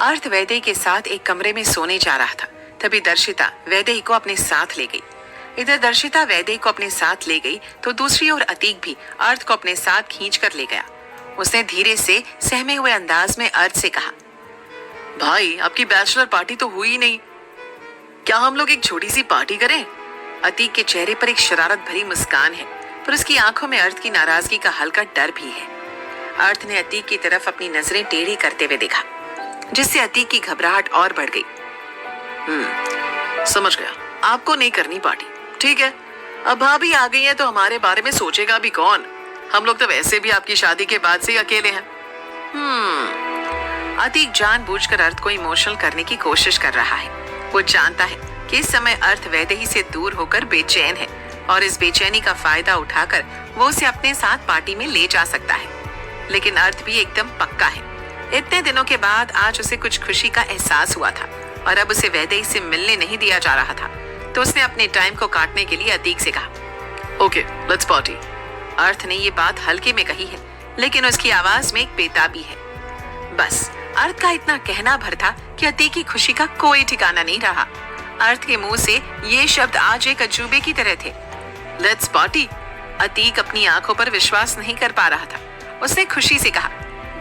अर्थ वैदेही के साथ एक कमरे में सोने जा रहा था। तभी दर्शिता वैदेही को अपने साथ ले गई। इधर दर्शिता वैदेही को अपने साथ ले गई तो दूसरी ओर अतीक भी अर्थ को अपने साथ खींचकर ले गया। उसने धीरे से सहमे हुए अंदाज में अर्थ से कहा, भाई आपकी बैचलर पार्टी तो हुई नहीं, क्या हम लोग एक छोटी सी पार्टी करें? अतीक के चेहरे पर एक शरारत भरी मुस्कान है, पर उसकी आंखों में अर्थ की नाराजगी का हल्का डर भी है। अर्थ ने अतीक की तरफ अपनी नजरें टेढ़ी करते हुए देखा, जिससे अतीक की घबराहट और बढ़ गई। समझ गया, आपको नहीं करनी पार्टी, ठीक है। अब भाभी आ गई है तो हमारे बारे में सोचेगा भी कौन? हम लोग तो वैसे भी आपकी शादी के बाद से ही अकेले हैं। अतीक जानबूझकर अर्थ को इमोशनल करने की कोशिश कर रहा है। वो जानता है कि इस समय अर्थ वैदेही से दूर होकर बेचैन है और इस बेचैनी का फायदा उठाकर वो उसे अपने साथ पार्टी में ले जा सकता है। लेकिन अर्थ भी एकदम पक्का है। इतने दिनों के बाद आज उसे कुछ खुशी का एहसास हुआ था और अब उसे वैदेही से मिलने नहीं दिया जा रहा था, तो उसने अपने टाइम को काटने के लिए अतीक से कहा, ओके लेट्स पार्टी। अर्थ ने ये बात हल्के में कही है, लेकिन उसकी आवाज में एक बेताबी है। बस अर्थ का इतना कहना भर था कि अतीक की खुशी का कोई ठिकाना नहीं रहा। अर्थ के मुंह से ये शब्द आज एक अजूबे की तरह थे, लेट्स पार्टी। अतीक अपनी आंखों पर विश्वास नहीं कर पा रहा था। उसने खुशी से कहा,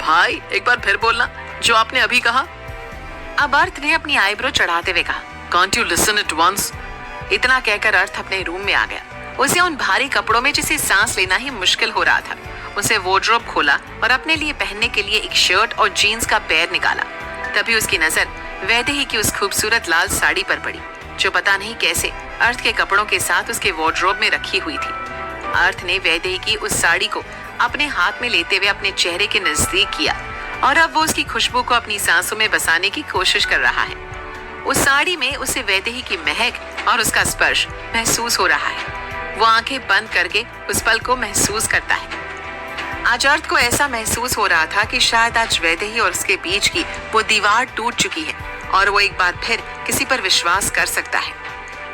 भाई एक बार फिर बोलना जो आपने अभी कहा। अब अर्थ ने अपनी आईब्रो चढ़ाते हुए कहा, can't you listen it once. इतना कहकर अर्थ अपने रूम में आ गया। उसे उन भारी कपड़ों में जिसे सांस लेना ही मुश्किल हो रहा था। उसे वार्डरोब खोला और अपने लिए पहनने के लिए एक शर्ट और जीन्स का पैर निकाला। तभी उसकी नजर वैदेही की उस खूबसूरत लाल साड़ी पर पड़ी, जो पता नहीं कैसे अर्थ के कपड़ों के साथ उसके वार्डरोब में रखी हुई थी। अर्थ ने वैदेही की उस साड़ी को अपने हाथ में लेते हुए अपने चेहरे के नजदीक किया और अब वो उसकी खुशबू को अपनी सांसों में बसाने की कोशिश कर रहा है। उस साड़ी में उसे वैदेही की महक और उसका स्पर्श महसूस हो रहा है। वो आंखें बंद करके उस पल को महसूस करता है। आज अर्थ को ऐसा महसूस हो रहा था कि शायद आज वैदेही और उसके बीच की वो दीवार टूट चुकी है और वो एक बार फिर किसी पर विश्वास कर सकता है।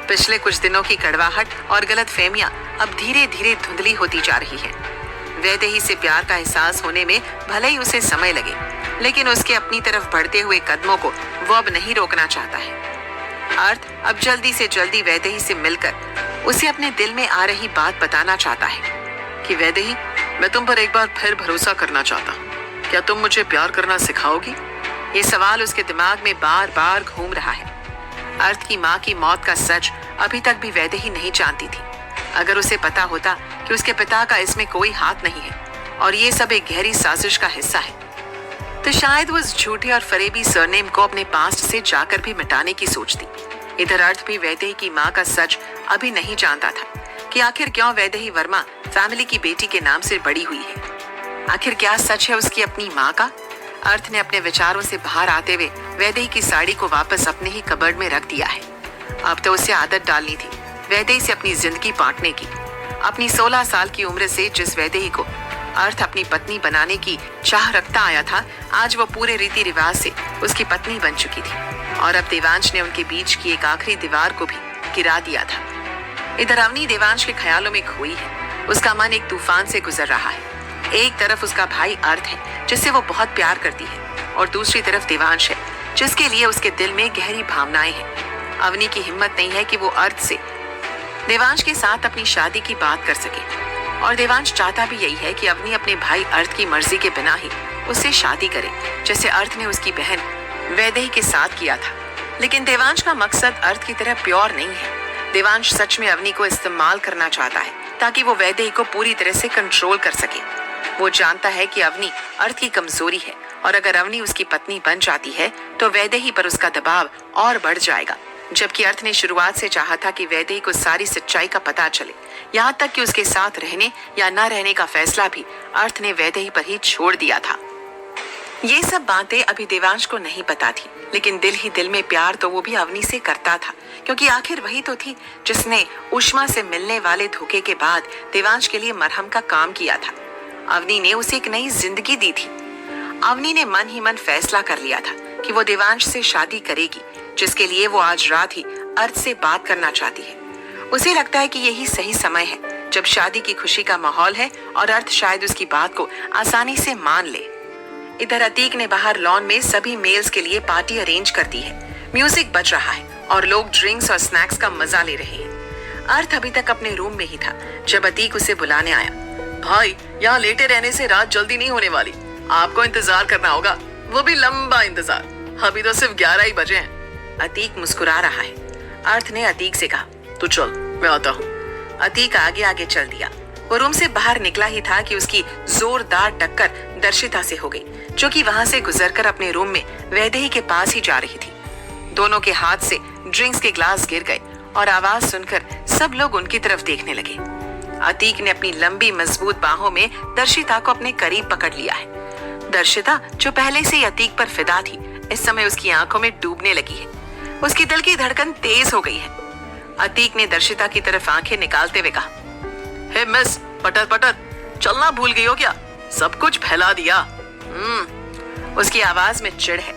पिछले कुछ दिनों की कड़वाहट और गलतफहमियां अब धीरे धीरे धुंधली होती जा रही है। वैदेही से प्यार का एहसास होने में भले ही उसे समय लगे, लेकिन उसके अपनी तरफ बढ़ते हुए कदमों को वो अब नहीं रोकना चाहता है। अर्थ अब जल्दी से जल्दी वैदेही से मिलकर उसे अपने दिल में आ रही बात बताना चाहता है कि वैदेही, मैं तुम पर एक बार फिर भरोसा करना चाहता हूँ। क्या तुम मुझे प्यार करना सिखाओगी? ये सवाल उसके दिमाग में बार बार घूम रहा है। अर्थ की माँ की मौत का सच अभी तक भी वैदेही नहीं जानती थी। अगर उसे पता होता कि उसके पिता का इसमें कोई हाथ नहीं है और ये सब एक गहरी साजिश का हिस्सा है, तो शायद वो उस झूठे और फरेबी सरनेम को अपने पास्ट से जाकर भी मिटाने की सोचती। इधर अर्थ भी वैदेही की माँ का सच अभी नहीं जानता था कि आखिर क्यों वैदेही वर्मा फैमिली की बेटी के नाम से बड़ी हुई है। आखिर क्या सच है उसकी अपनी माँ का? अर्थ ने अपने विचारों से बाहर आते हुए वैदेही की साड़ी को वापस अपने ही कबर्ड में रख दिया है। अब तो उसे आदत डालनी थी वैदेही से अपनी जिंदगी बांटने की। अपनी 16 साल की उम्र से जिस वैदेही को अर्थ अपनी पत्नी बनाने की चाह रखता आया था, आज वो पूरे रीति रिवाज से उसकी पत्नी बन चुकी थी और अब देवांश ने उनके बीच की एक आखिरी दीवार को भी गिरा दिया था। इधर अवनी देवांश के ख्यालों में खोई है। उसका मन एक तूफान से गुजर रहा है। एक तरफ उसका भाई अर्थ है जिससे वो बहुत प्यार करती है और दूसरी तरफ देवांश है जिसके लिए उसके दिल में गहरी भावनाएं हैं। अवनी की हिम्मत नहीं है कि वो अर्थ से देवांश के साथ अपनी शादी की बात कर सके और देवांश चाहता भी यही है कि अवनी अपने भाई अर्थ की मर्जी के बिना ही उससे शादी करे, जैसे अर्थ ने उसकी बहन वैदेही के साथ किया था। लेकिन देवांश का मकसद अर्थ की तरह प्योर नहीं है। देवांश सच में अवनी को इस्तेमाल करना चाहता है ताकि वो वैदेही को पूरी तरह से कंट्रोल कर सके। वो जानता है कि अवनी अर्थ की कमजोरी है और अगर अवनी उसकी पत्नी बन जाती है तो वैदेही पर उसका दबाव और बढ़ जाएगा। जबकि अर्थ ने शुरुआत से चाहा था कि वैदेही को सारी सच्चाई का पता चले, यहाँ तक कि उसके साथ रहने या न रहने का फैसला भी अर्थ ने वैदेही पर ही छोड़ दिया था। ये सब बातें अभी देवांश को नहीं पता थी, लेकिन दिल ही दिल में प्यार तो वो भी अवनी से करता था, क्योंकि आखिर वही तो थी जिसने उष्मा से मिलने वाले धोखे के बाद देवांश के लिए मरहम का काम किया था। अवनी ने उसे एक नई जिंदगी दी थी। अवनी ने मन ही मन फैसला कर लिया था कि वो देवांश से शादी करेगी, जिसके लिए वो आज रात ही अर्थ से बात करना चाहती है। उसे लगता है कि यही सही समय है जब शादी की खुशी का माहौल है और अर्थ शायद उसकी बात को आसानी से मान ले। इधर अतीक ने बाहर लॉन में सभी मेल्स के लिए पार्टी अरेंज कर दी है। म्यूजिक बज रहा है और लोग ड्रिंक्स और स्नैक्स का मजा ले रहे हैं। अर्थ अभी तक अपने रूम में ही था जब अतीक उसे बुलाने आया। भाई, यहाँ लेटे रहने से रात जल्दी नहीं होने वाली, आपको इंतजार करना होगा, वो भी लंबा इंतजार। अभी तो सिर्फ 11 ही बजे हैं। अतीक मुस्कुरा रहा है। अर्थ ने अतीक से कहा, तू चल, मैं आता हूँ। अतीक आगे आगे चल दिया। वो रूम से बाहर निकला ही था कि उसकी जोरदार टक्कर दर्शिता से हो गई, जो कि वहां से गुजरकर अपने रूम में वैदेही के पास ही जा रही थी। दोनों के हाथ से ड्रिंक्स के ग्लास गिर गए और आवाज सुनकर सब लोग उनकी तरफ देखने लगे। अतीक ने अपनी लंबी मजबूत बाहों में दर्शिता को अपने करीब पकड़ लिया है। दर्शिता, जो पहले से ही अतीक पर फिदा थी, इस समय उसकी आंखों में डूबने लगी है। उसकी दिल की धड़कन तेज हो गई है। अतीक ने दर्शिता की तरफ आंखें निकालते हुए कहा, हे मिस, पटर पटर, चलना भूल गई हो क्या? सब कुछ फैला दिया। उसकी आवाज में चिढ़ है।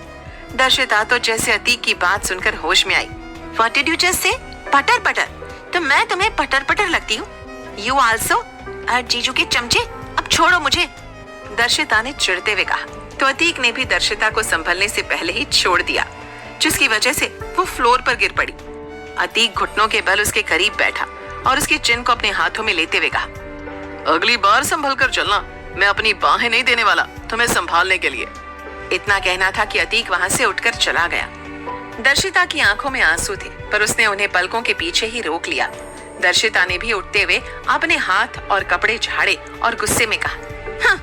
दर्शिता तो जैसे अतीक की बात सुनकर होश में आई। What did you just say? पटर पटर? तो मैं तुम्हें पटर पटर लगती हूँ? You also? जीजू के चमचे, अब छोड़ो मुझे। दर्शिता ने चिढ़ते हुए कहा। तो अतीक ने भी दर्शिता को संभलने से पहले ही छोड़ दिया, जिसकी वजह से वो फ्लोर पर गिर पड़ी। अतीक घुटनों के बल उसके करीब बैठा और उसके चिन को अपने हाथों में लेते हुए कहा, अगली बार संभल कर चलना, मैं अपनी बाहें नहीं देने वाला तुम्हें संभालने के लिए। इतना कहना था कि अतीक वहां से उठकर चला गया। दर्शिता की आंखों में आंसू थे, पर उसने उन्हें पलकों के पीछे ही रोक लिया। दर्शिता ने भी उठते हुए अपने हाथ और कपड़े झाड़े और गुस्से में कहा, हाँ,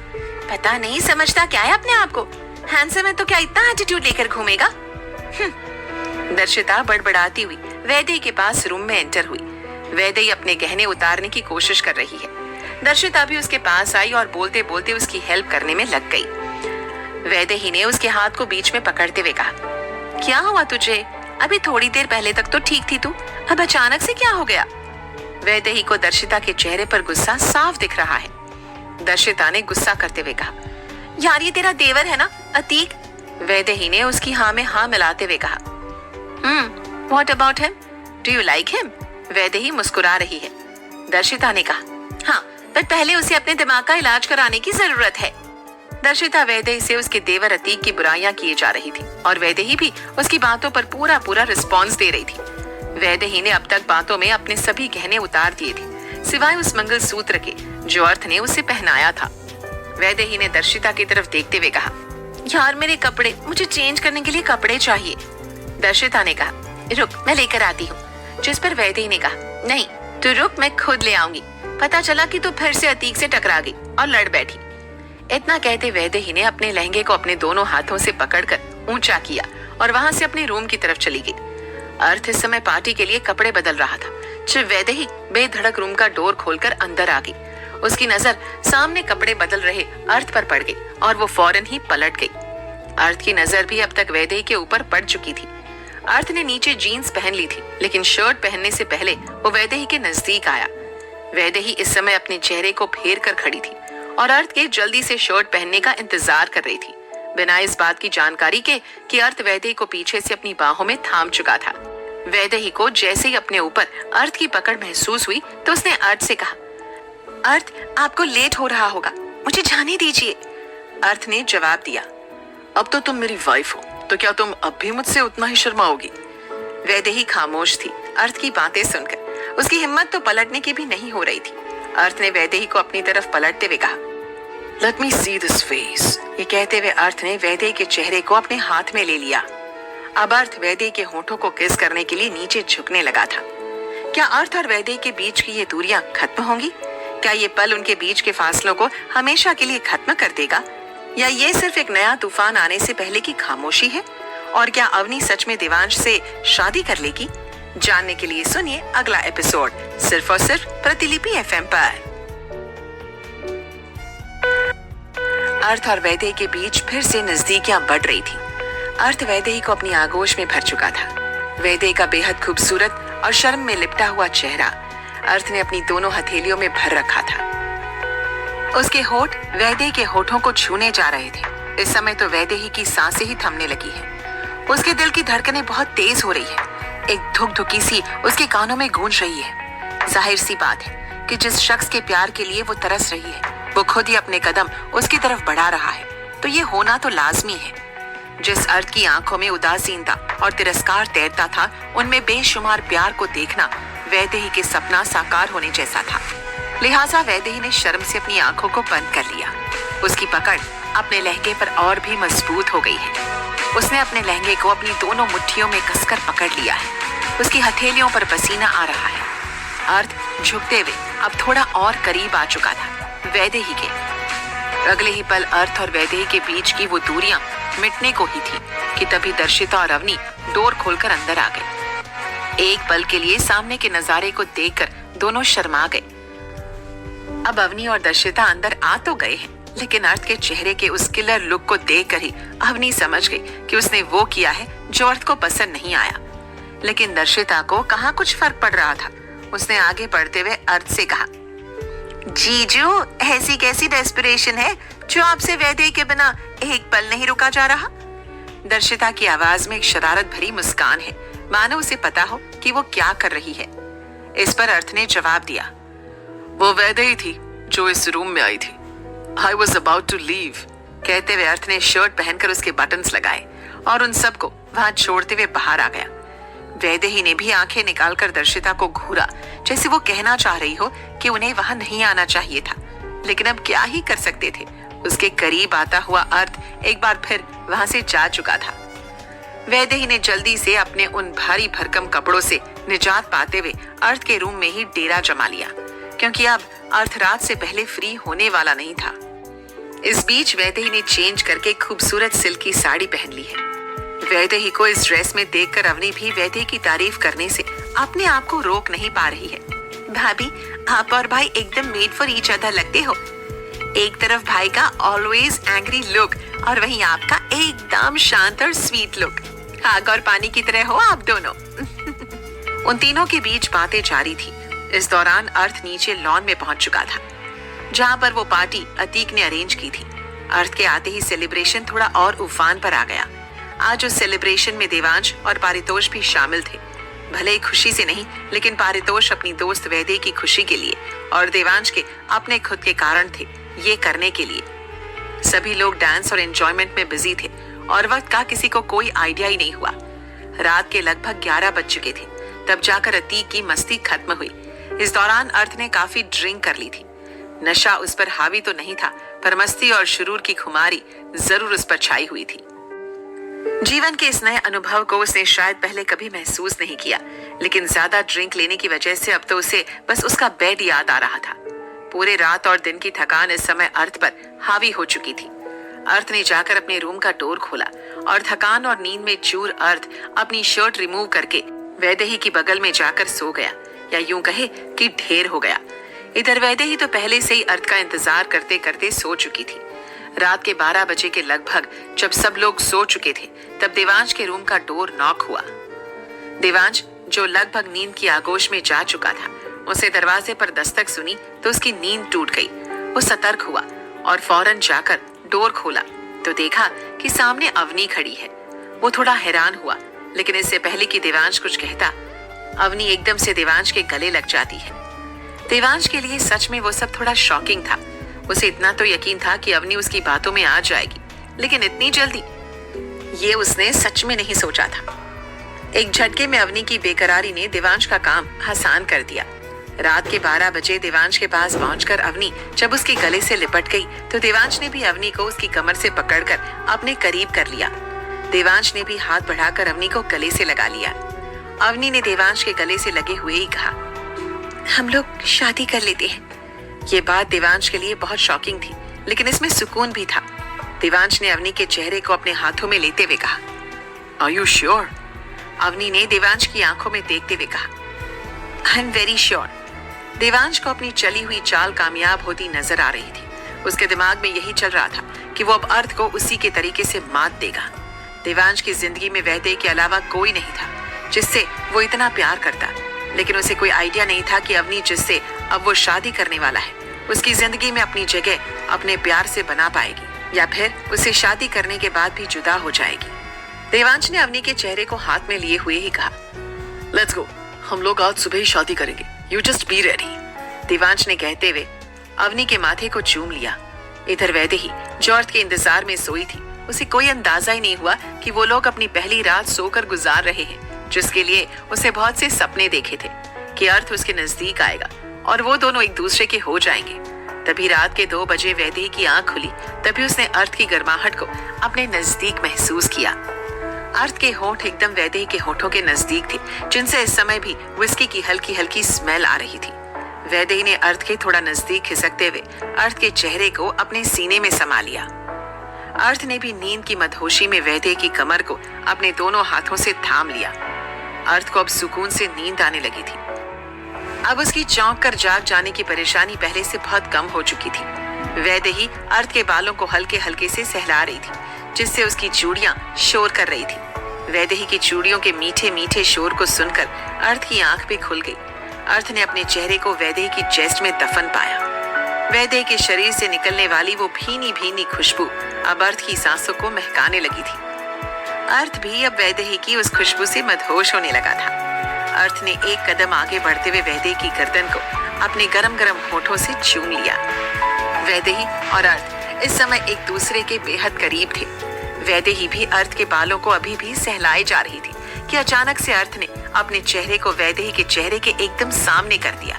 पता नहीं समझता क्या है अपने आप को, हैंडसम है तो क्या इतना एटीट्यूड लेकर घूमेगा। दर्शिता बड़बड़ाती हुई वैदेही के पास रूम में एंटर हुई। वैदेही अपने गहने उतारने की कोशिश कर रही है। दर्शिता भी उसके पास आई और बोलते बोलते उसकी हेल्प करने में लग गई। वैदेही ने उसके हाथ को बीच में पकड़ते हुए कहा, क्या हुआ तुझे? अभी थोड़ी देर पहले तक तो ठीक थी तू, अब अचानक से क्या हो गया? वैदेही को दर्शिता के चेहरे पर गुस्सा साफ दिख रहा है। दर्शिता ने गुस्सा करते हुए कहा, यार ये तेरा देवर है ना अतीक? वैदेही ने उसकी हाँ में हाँ मिलाते हुए कहा, what about him? Do you like him? Vaidehi मुस्कुरा रही है। दर्शिता ने कहा, हाँ, पर पहले उसे अपने दिमाग का इलाज कराने की जरूरत है। दर्शिता वैदेही से उसके देवर अतीक की बुराइयां किए जा रही थी और वैदेही भी उसकी बातों पर पूरा पूरा रिस्पॉन्स दे रही थी। वैदेही ने अब तक बातों में अपने सभी गहने उतार दिए थे, सिवाय उस मंगलसूत्र के जो अर्थ ने उसे पहनाया था। वैदेही ने दर्शिता की तरफ देखते हुए कहा, यार मेरे कपड़े, मुझे चेंज करने के लिए कपड़े चाहिए। दर्शिता ने कहा, रुक, मैं लेकर आती हूँ। जिस पर वैदेही ने कहा, नहीं तू रुक, मैं खुद ले आऊंगी। पता चला कि तू फिर से अतीक से टकरा गई और लड़ बैठी। इतना कहते वैदेही ने अपने लहंगे को अपने दोनों हाथों से पकड़कर ऊंचा किया और वहां से अपने रूम की तरफ चली गई। अर्थ इस समय पार्टी के लिए कपड़े बदल रहा था जब वैदेही बेधड़क रूम का डोर खोलकर अंदर आ गई। उसकी नजर सामने कपड़े बदल रहे अर्थ पर पड़ गई और वो फौरन ही पलट गई। अर्थ की नजर भी अब तक वैदेही के ऊपर पड़ चुकी थी। अर्थ ने नीचे जीन्स पहन ली थी, लेकिन शर्ट पहनने से पहले वो वैदेही के नजदीक आया। वैदेही इस समय अपने चेहरे को फेर कर खड़ी थी और अर्थ के जल्दी से शर्ट पहनने का इंतजार कर रही थी, बिना इस बात की जानकारी के कि अर्थ वैदेही को पीछे से अपनी बाहों में थाम चुका था। वैदेही को जैसे ही अपने ऊपर अर्थ की पकड़ महसूस हुई तो उसने अर्थ से कहा, अर्थ, आपको लेट हो रहा होगा, मुझे जाने दीजिए। अर्थ ने जवाब दिया, अब तो तुम मेरी वाइफ हो, तो क्या तुम अब भी मुझसे उतना ही शर्माओगी? वैदेही खामोश थी अर्थ की बातें सुनकर। उसकी हिम्मत तो पलटने की भी नहीं हो रही थी। अर्थ ने वैदेही को अपनी तरफ पलटते हुए कहा, let me see this face. ये कहते हुए अर्थ ने वैदेही के चेहरे को अपने हाथ में ले लिया। अब अर्थ वैदेही के होठों को किस करने के लिए नीचे झुकने लगा था। क्या अर्थ और वैदेही के बीच की ये दूरियां खत्म होंगी? क्या ये पल उनके बीच के फासलों को हमेशा के लिए खत्म कर देगा, या ये सिर्फ एक नया तूफान आने से पहले की खामोशी है? और क्या अवनी सच में देवांश से शादी कर लेगी? जानने के लिए सुनिए अगला एपिसोड सिर्फ और सिर्फ प्रतिलिपि एफएम पर। अर्थ और वैदेही के बीच फिर से नजदीकियां बढ़ रही थी। अर्थ वैदेही को अपनी आगोश में भर चुका था। वैदेही का बेहद खूबसूरत और शर्म में लिपटा हुआ चेहरा अर्थ ने अपनी दोनों हथेलियों में भर रखा था। उसके होठ वैदेही के होठों को छूने जा रहे थे। इस समय तो वैदेही की सांसें ही थमने लगी है। उसके दिल की धड़कनें बहुत तेज हो रही है। एक धुक धुकी सी उसके कानों में गूंज रही है। जाहिर सी बात है कि जिस शख्स के प्यार के लिए वो तरस रही है, वो खुद ही अपने कदम उसकी तरफ बढ़ा रहा है। तो ये होना तो लाजमी है। जिस अर्थ की आंखों में उदासीनता और तिरस्कार तैरता था, उनमें बेशुमार प्यार को देखना वैदेही के सपना साकार होने जैसा था। लिहाजा वैदेही ने शर्म से अपनी आंखों को बंद कर लिया। उसकी पकड़ अपने लहंगे पर और भी मजबूत हो गई है। उसने अपने लहंगे को अपनी दोनों मुट्ठियों में कसकर पकड़ लिया है। उसकी हथेलियों पर पसीना आ रहा है। अर्थ झुकते हुए अब थोड़ा और करीब आ चुका था वैदेही के। अगले ही पल अर्थ और वैदेही के बीच की वो दूरियां मिटने को ही थी कि तभी दर्शिता और अवनी डोर खोलकर अंदर आ गए। एक पल के लिए सामने के नजारे को देखकर दोनों शर्मा गए। अब अवनी और दर्शिता अंदर आ तो गए हैं, लेकिन अर्थ के चेहरे के उस किलर लुक को देखकर ही अवनी समझ गई कि उसने वो किया है जो अर्थ को पसंद नहीं आया। लेकिन दर्शिता को कहाँ कुछ फर्क पड़ रहा था। उसने आगे बढ़ते हुए अर्थ से कहा, जीजू, ऐसी कैसी डेस्परेशन है जो आपसे वैदेही के बिना एक पल नहीं रुका जा रहा? दर्शिता की आवाज में एक शरारत भरी मुस्कान है, मानो उसे पता हो कि वो क्या कर रही है। इस पर अर्थ ने जवाब दिया, वो वैदेही थी जो इस रूम में आई थी। I was about to leave। कहते हुए अर्थ ने शर्ट पहनकर उसके बटन्स लगाए और उन सबको वहां छोड़ते हुए बाहर आ गया। वैदेही ने भी आंखें निकालकर दर्शिता को घूरा, जैसे वो कहना चाह रही हो कि उन्हें वहां नहीं आना चाहिए था, लेकिन अब क्या ही कर सकते थे। उसके करीब आता हुआ अर्थ एक बार फिर वहां से जा चुका था। वैदेही ने जल्दी से अपने उन भारी भरकम कपड़ों से निजात पाते हुए अर्थ के रूम में ही डेरा जमा लिया, क्योंकि अब अर्थ रात से पहले फ्री होने वाला नहीं था। इस बीच वैदेही ने चेंज करके खूबसूरत सिल्क की साड़ी पहन ली है। वैदेही को इस ड्रेस में देखकर अवनी भी वैदेही की तारीफ करने से अपने आप को रोक नहीं पा रही है। भाभी, आप और भाई एकदम मेड फॉर ईच अदर लगते हो। एक तरफ भाई का ऑलवेज एंग्री लुक और वहीं आपका एकदम शांत और स्वीट लुक। आग और पानी की तरह हो आप दोनों। उन तीनों के बीच बातें जारी थी। इस दौरान अर्थ नीचे लॉन में पहुंच चुका था, जहां पर वो पार्टी अतीक ने अरेंज की थी। अर्थ के आते ही सेलिब्रेशन थोड़ा और उफान पर आ गया। आज उस सेलिब्रेशन में देवांश और पारितोष भी शामिल थे। भले ही खुशी से नहीं, लेकिन पारितोष अपनी दोस्त वैदेही की खुशी के लिए और देवांश के अपने खुद के कारण थे ये करने के लिए। सभी लोग डांस और एंजॉयमेंट में बिजी थे और वक्त का किसी को कोई आइडिया ही नहीं हुआ। रात के लगभग 11 बज चुके थे तब जाकर अतीक की मस्ती खत्म हुई। इस दौरान अर्थ ने काफी ड्रिंक कर ली थी। नशा उस पर हावी तो नहीं था, पर मस्ती और शुरूर की खुमारी जरूर उस पर छाई हुई थी। जीवन के इस नए अनुभव को उसने शायद पहले कभी महसूस नहीं किया, लेकिन ज्यादा ड्रिंक लेने की वजह से अब तो उसे बस उसका बेड याद आ रहा था। पूरे रात और दिन की थकान इस समय अर्थ पर हावी हो चुकी थी। अर्थ ने जाकर अपने रूम का डोर खोला और थकान और नींद में चूर अर्थ अपनी शर्ट रिमूव करके वैदेही की बगल में जाकर सो गया, या यूं कहे कि ढेर हो गया। इधर वैदेही तो पहले से ही अर्थ का इंतजार करते करते सो चुकी थी। रात के 12 बजे के लगभग जब सब लोग सो चुके थे, तब देवांश के रूम का डोर नॉक हुआ। देवांश, जो लगभग नींद की आगोश में जा चुका था, उसे दरवाजे पर दस्तक सुनी तो उसकी नींद टूट गई। वो सतर्क हुआ और फौरन जाकर डोर खोला तो देखा कि सामने अवनी खड़ी है। वो थोड़ा हैरान हुआ, लेकिन इससे पहले कि देवांश कुछ कहता, अवनी एकदम से देवांश के गले लग जाती है। देवांश के लिए सच में वो सब थोड़ा शॉकिंग था। उसे इतना तो यकीन था कि अवनी उसकी बातों में आ जाएगी, लेकिन इतनी जल्दी ये उसने सच में नहीं सोचा था। एक झटके में अवनी की बेकरारी ने देवांश का काम आसान कर दिया। रात के 12 बजे देवांश के पास पहुंचकर अवनी जब उसके गले से लिपट गई तो देवांश ने भी अवनी को उसकी कमर से पकड़कर अपने करीब कर लिया। देवांश ने भी हाथ बढ़ाकर अवनी को गले से लगा लिया। अवनी ने देवांश के गले से लगे हुए ही कहा, हम लोग शादी कर लेते हैं। ये बात देवांश के लिए बहुत शॉकिंग थी, लेकिन इसमें सुकून भी था। देवांश ने अवनी के चेहरे को अपने हाथों में लेते हुए कहा, आर यू श्योर? अवनी ने देवांश की आंखों में देखते हुए कहा, I am very sure. Devansh को अपनी चली हुई चाल कामयाब होती नजर आ रही थी। उसके दिमाग में यही चल रहा था कि वो अब अर्थ को उसी के तरीके से मात देगा। देवांश की जिंदगी में वैदेही के अलावा कोई नहीं था जिससे वो इतना प्यार करता, लेकिन उसे कोई आइडिया नहीं था कि अवनी जिससे अब वो शादी करने वाला है, उसकी जिंदगी में अपनी जगह अपने प्यार से बना पाएगी, या फिर उसे शादी करने के बाद भी जुदा हो जाएगी। देवांश ने अवनी के चेहरे को हाथ में लिए हुए ही कहा, लेट्स गो, हम लोग आज सुबह ही शादी करेंगे, you just be ready. Devansh ने कहते हुए अवनी के माथे को चूम लिया। इधर वैदेही जो अर्थ के इंतजार में सोई थी, उसे कोई अंदाजा ही नहीं हुआ कि वो लोग अपनी पहली रात सोकर गुजार रहे हैं, जिसके लिए उसे बहुत से सपने देखे थे कि अर्थ उसके नजदीक आएगा और वो दोनों एक दूसरे के हो जाएंगे। तभी रात के 2 बजे वैदेही की आंख खुली। तभी उसने अर्थ की गर्माहट को अपने नजदीक महसूस किया। अर्थ के होंठ एकदम वैदेही के होठों के नजदीक थे, जिनसे इस समय भी विस्की की हल्की हल्की स्मेल आ रही थी। वैदेही ने अर्थ के थोड़ा नजदीक खिसकते हुए अर्थ के चेहरे को अपने सीने में समा लिया। अर्थ ने भी नींद की मदहोशी में वैदेही की कमर को अपने दोनों हाथों से थाम लिया। अर्थ को अब सुकून से नींद आने लगी थी। अब उसकी चौंक कर जाग जाने की परेशानी पहले से बहुत कम हो चुकी थी। वैदेही अर्थ के बालों को हल्के हल्के से सहला रही थी, जिससे उसकी चूड़ियां शोर कर रही थी। वैदेही की चूड़ियों के मीठे मीठे शोर को सुनकर अर्थ की आंख भी खुल गई। अर्थ ने अपने चेहरे को वैदेही की चेस्ट में दफन पाया। वैदेही के शरीर से निकलने वाली वो भीनी भीनी खुशबू अब अर्थ की सांसों को महकाने लगी थी। अर्थ भी अब वैदेही की उस खुशबू से मदहोश होने लगा था। अर्थ ने एक कदम आगे बढ़ते हुए वैदेही की गर्दन को अपने गरम गरम होठों से चूम लिया। वैदेही और अर्थ इस समय एक दूसरे के बेहद करीब थे। वैदेही भी अर्थ के बालों को अभी भी सहलाए जा रही थी कि अचानक से अर्थ ने अपने चेहरे को वैदेही के चेहरे के एकदम सामने कर दिया।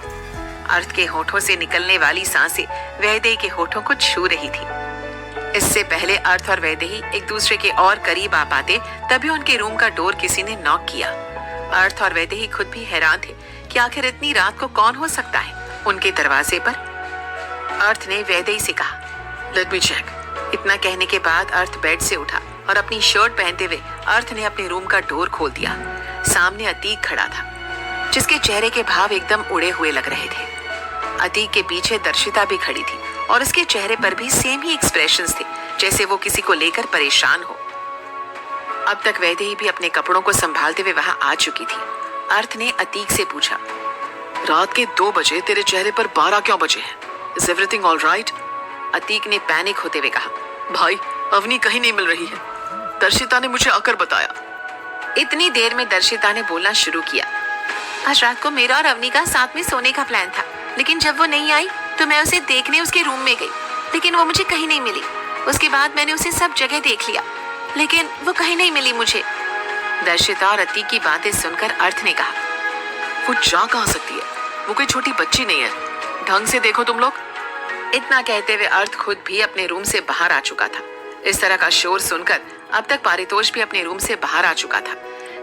अर्थ के होठों से निकलने वाली सांसें वैदेही के होठों को छू रही थी। इससे पहले अर्थ और वैदेही एक दूसरे के और करीब आ पाते, तभी उनके रूम का डोर किसी ने नॉक किया। अर्थ और वैदेही खुद भी हैरान थे कि आखिर इतनी रात को कौन हो सकता है उनके दरवाजे पर। अर्थ ने वैदेही से कहा, लेट मी चेक। इतना कहने के बाद अर्थ बेड से उठा और अपनी शर्ट पहनते हुए अर्थ ने अपने रूम का डोर खोल दिया। सामने अतीक खड़ा था, जिसके चेहरे के भाव एकदम उड़े हुए लग रहे थे। अतीक के पीछे दर्शिता भी खड़ी थी और उसके चेहरे पर भी सेम ही एक्सप्रेशंस थे, जैसे वो किसी को लेकर परेशान हो। अब तक वैदेही भी अपने कपड़ों को संभालते हुए वहां आ चुकी थी। अर्थ ने अतीक से पूछा, रात के 2 बजे तेरे चेहरे पर 12 क्यों बजे हैं? Is everything all right? Atiq ने पैनिक होते हुए कहा, भाई अवनी कहीं नहीं मिल रही है, दर्शिता ने मुझे आकर बताया। इतनी देर में दर्शिता ने बोलना शुरू किया, आज रात को मेरा और अवनी का साथ में सोने का प्लान था, लेकिन जब वो नहीं आई तो मैं उसे देखने उसके रूम में गई, लेकिन वो मुझे कहीं नहीं मिली। उसके बाद मैंने उसे सब जगह देख लिया, लेकिन वो कहीं नहीं मिली मुझे। दर्शिता और अतीक की बातें सुनकर अर्थ ने कहा, वो जा कहाँ सकती है? वो कोई छोटी बच्ची नहीं है, ढंग से देखो तुम लोग। इतना कहते हुए अर्थ खुद भी अपने रूम से बाहर आ चुका था। इस तरह का शोर सुनकर अब तक पारितोष भी अपने रूम से बाहर आ चुका था।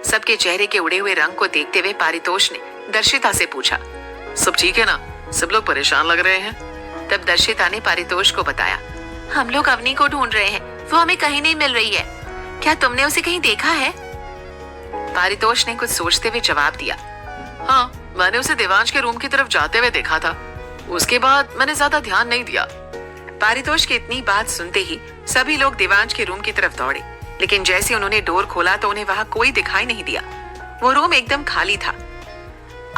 सबके चेहरे के उड़े हुए रंग को देखते हुए पारितोष ने दर्शिता से पूछा, सब ठीक है ना? सब लोग परेशान लग रहे हैं। तब दर्शिता ने पारितोष को बताया, हम लोग अवनी को ढूंढ रहे हैं, वो हमें कहीं नहीं मिल रही है। क्या तुमने उसे कहीं देखा है? पारितोष ने कुछ सोचते हुए जवाब दिया, हाँ, मैंने उसे देवांश के रूम की तरफ जाते हुए देखा था। उसके बाद मैंने ज्यादा ध्यान नहीं दिया। पारितोष की इतनी बात सुनते ही सभी लोग देवांश के रूम की तरफ दौड़े, लेकिन जैसे उन्होंने डोर खोला तो उन्हें वहां कोई दिखाई नहीं दिया। वो रूम एकदम खाली था।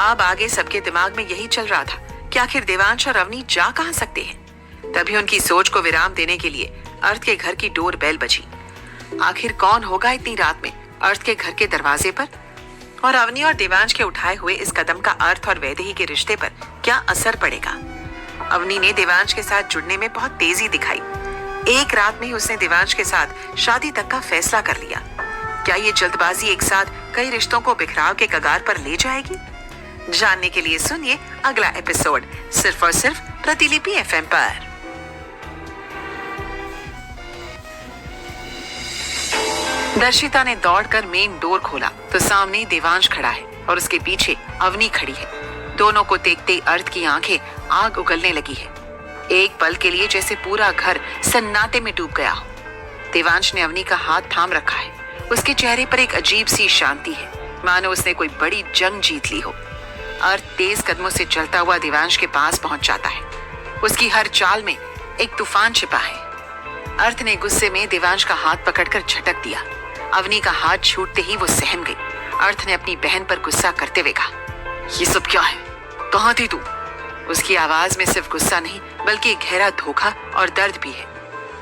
अब आगे सबके दिमाग में यही चल रहा था कि आखिर देवांश और अवनी जा कहां सकते हैं। तभी उनकी सोच को विराम देने के लिए अर्थ के घर की डोर बेल बजी। आखिर कौन होगा इतनी रात में अर्थ के घर के दरवाजे पर? और अवनी और देवांश के उठाए हुए इस कदम का अर्थ और वैदेही के रिश्ते पर क्या असर पड़ेगा? अवनी ने देवांश के साथ जुड़ने में बहुत तेजी दिखाई। एक रात में ही उसने देवांश के साथ शादी तक का फैसला कर लिया। क्या ये जल्दबाजी एक साथ कई रिश्तों को बिखराव के कगार पर ले जाएगी? जानने के लिए सुनिए अगला एपिसोड सिर्फ और सिर्फ प्रतिलिपि एफएम पर। दर्शिता ने दौड़कर मेन डोर खोला तो सामने देवांश खड़ा है और उसके पीछे अवनी खड़ी है। दोनों को देखते अर्थ की आंखें आग उगलने लगी है। एक पल के लिए जैसे पूरा घर सन्नाटे में डूब गया हो। देवांश ने अवनी का हाथ थाम रखा है। उसके चेहरे पर एक अजीब सी शांति है, मानो उसने कोई बड़ी जंग जीत ली हो। अर्थ तेज कदमों से चलता हुआ देवांश के पास पहुंच जाता है। उसकी हर चाल में एक तूफान छिपा है। अर्थ ने गुस्से में देवांश का हाथ पकड़कर झटक दिया। अवनी का हाथ छूटते ही वो सहम गई। अर्थ ने अपनी बहन पर गुस्सा करते हुए कहा, ये सब क्या है? कहाँ थी तू? उसकी आवाज में सिर्फ गुस्सा नहीं बल्कि गहरा धोखा और दर्द भी है।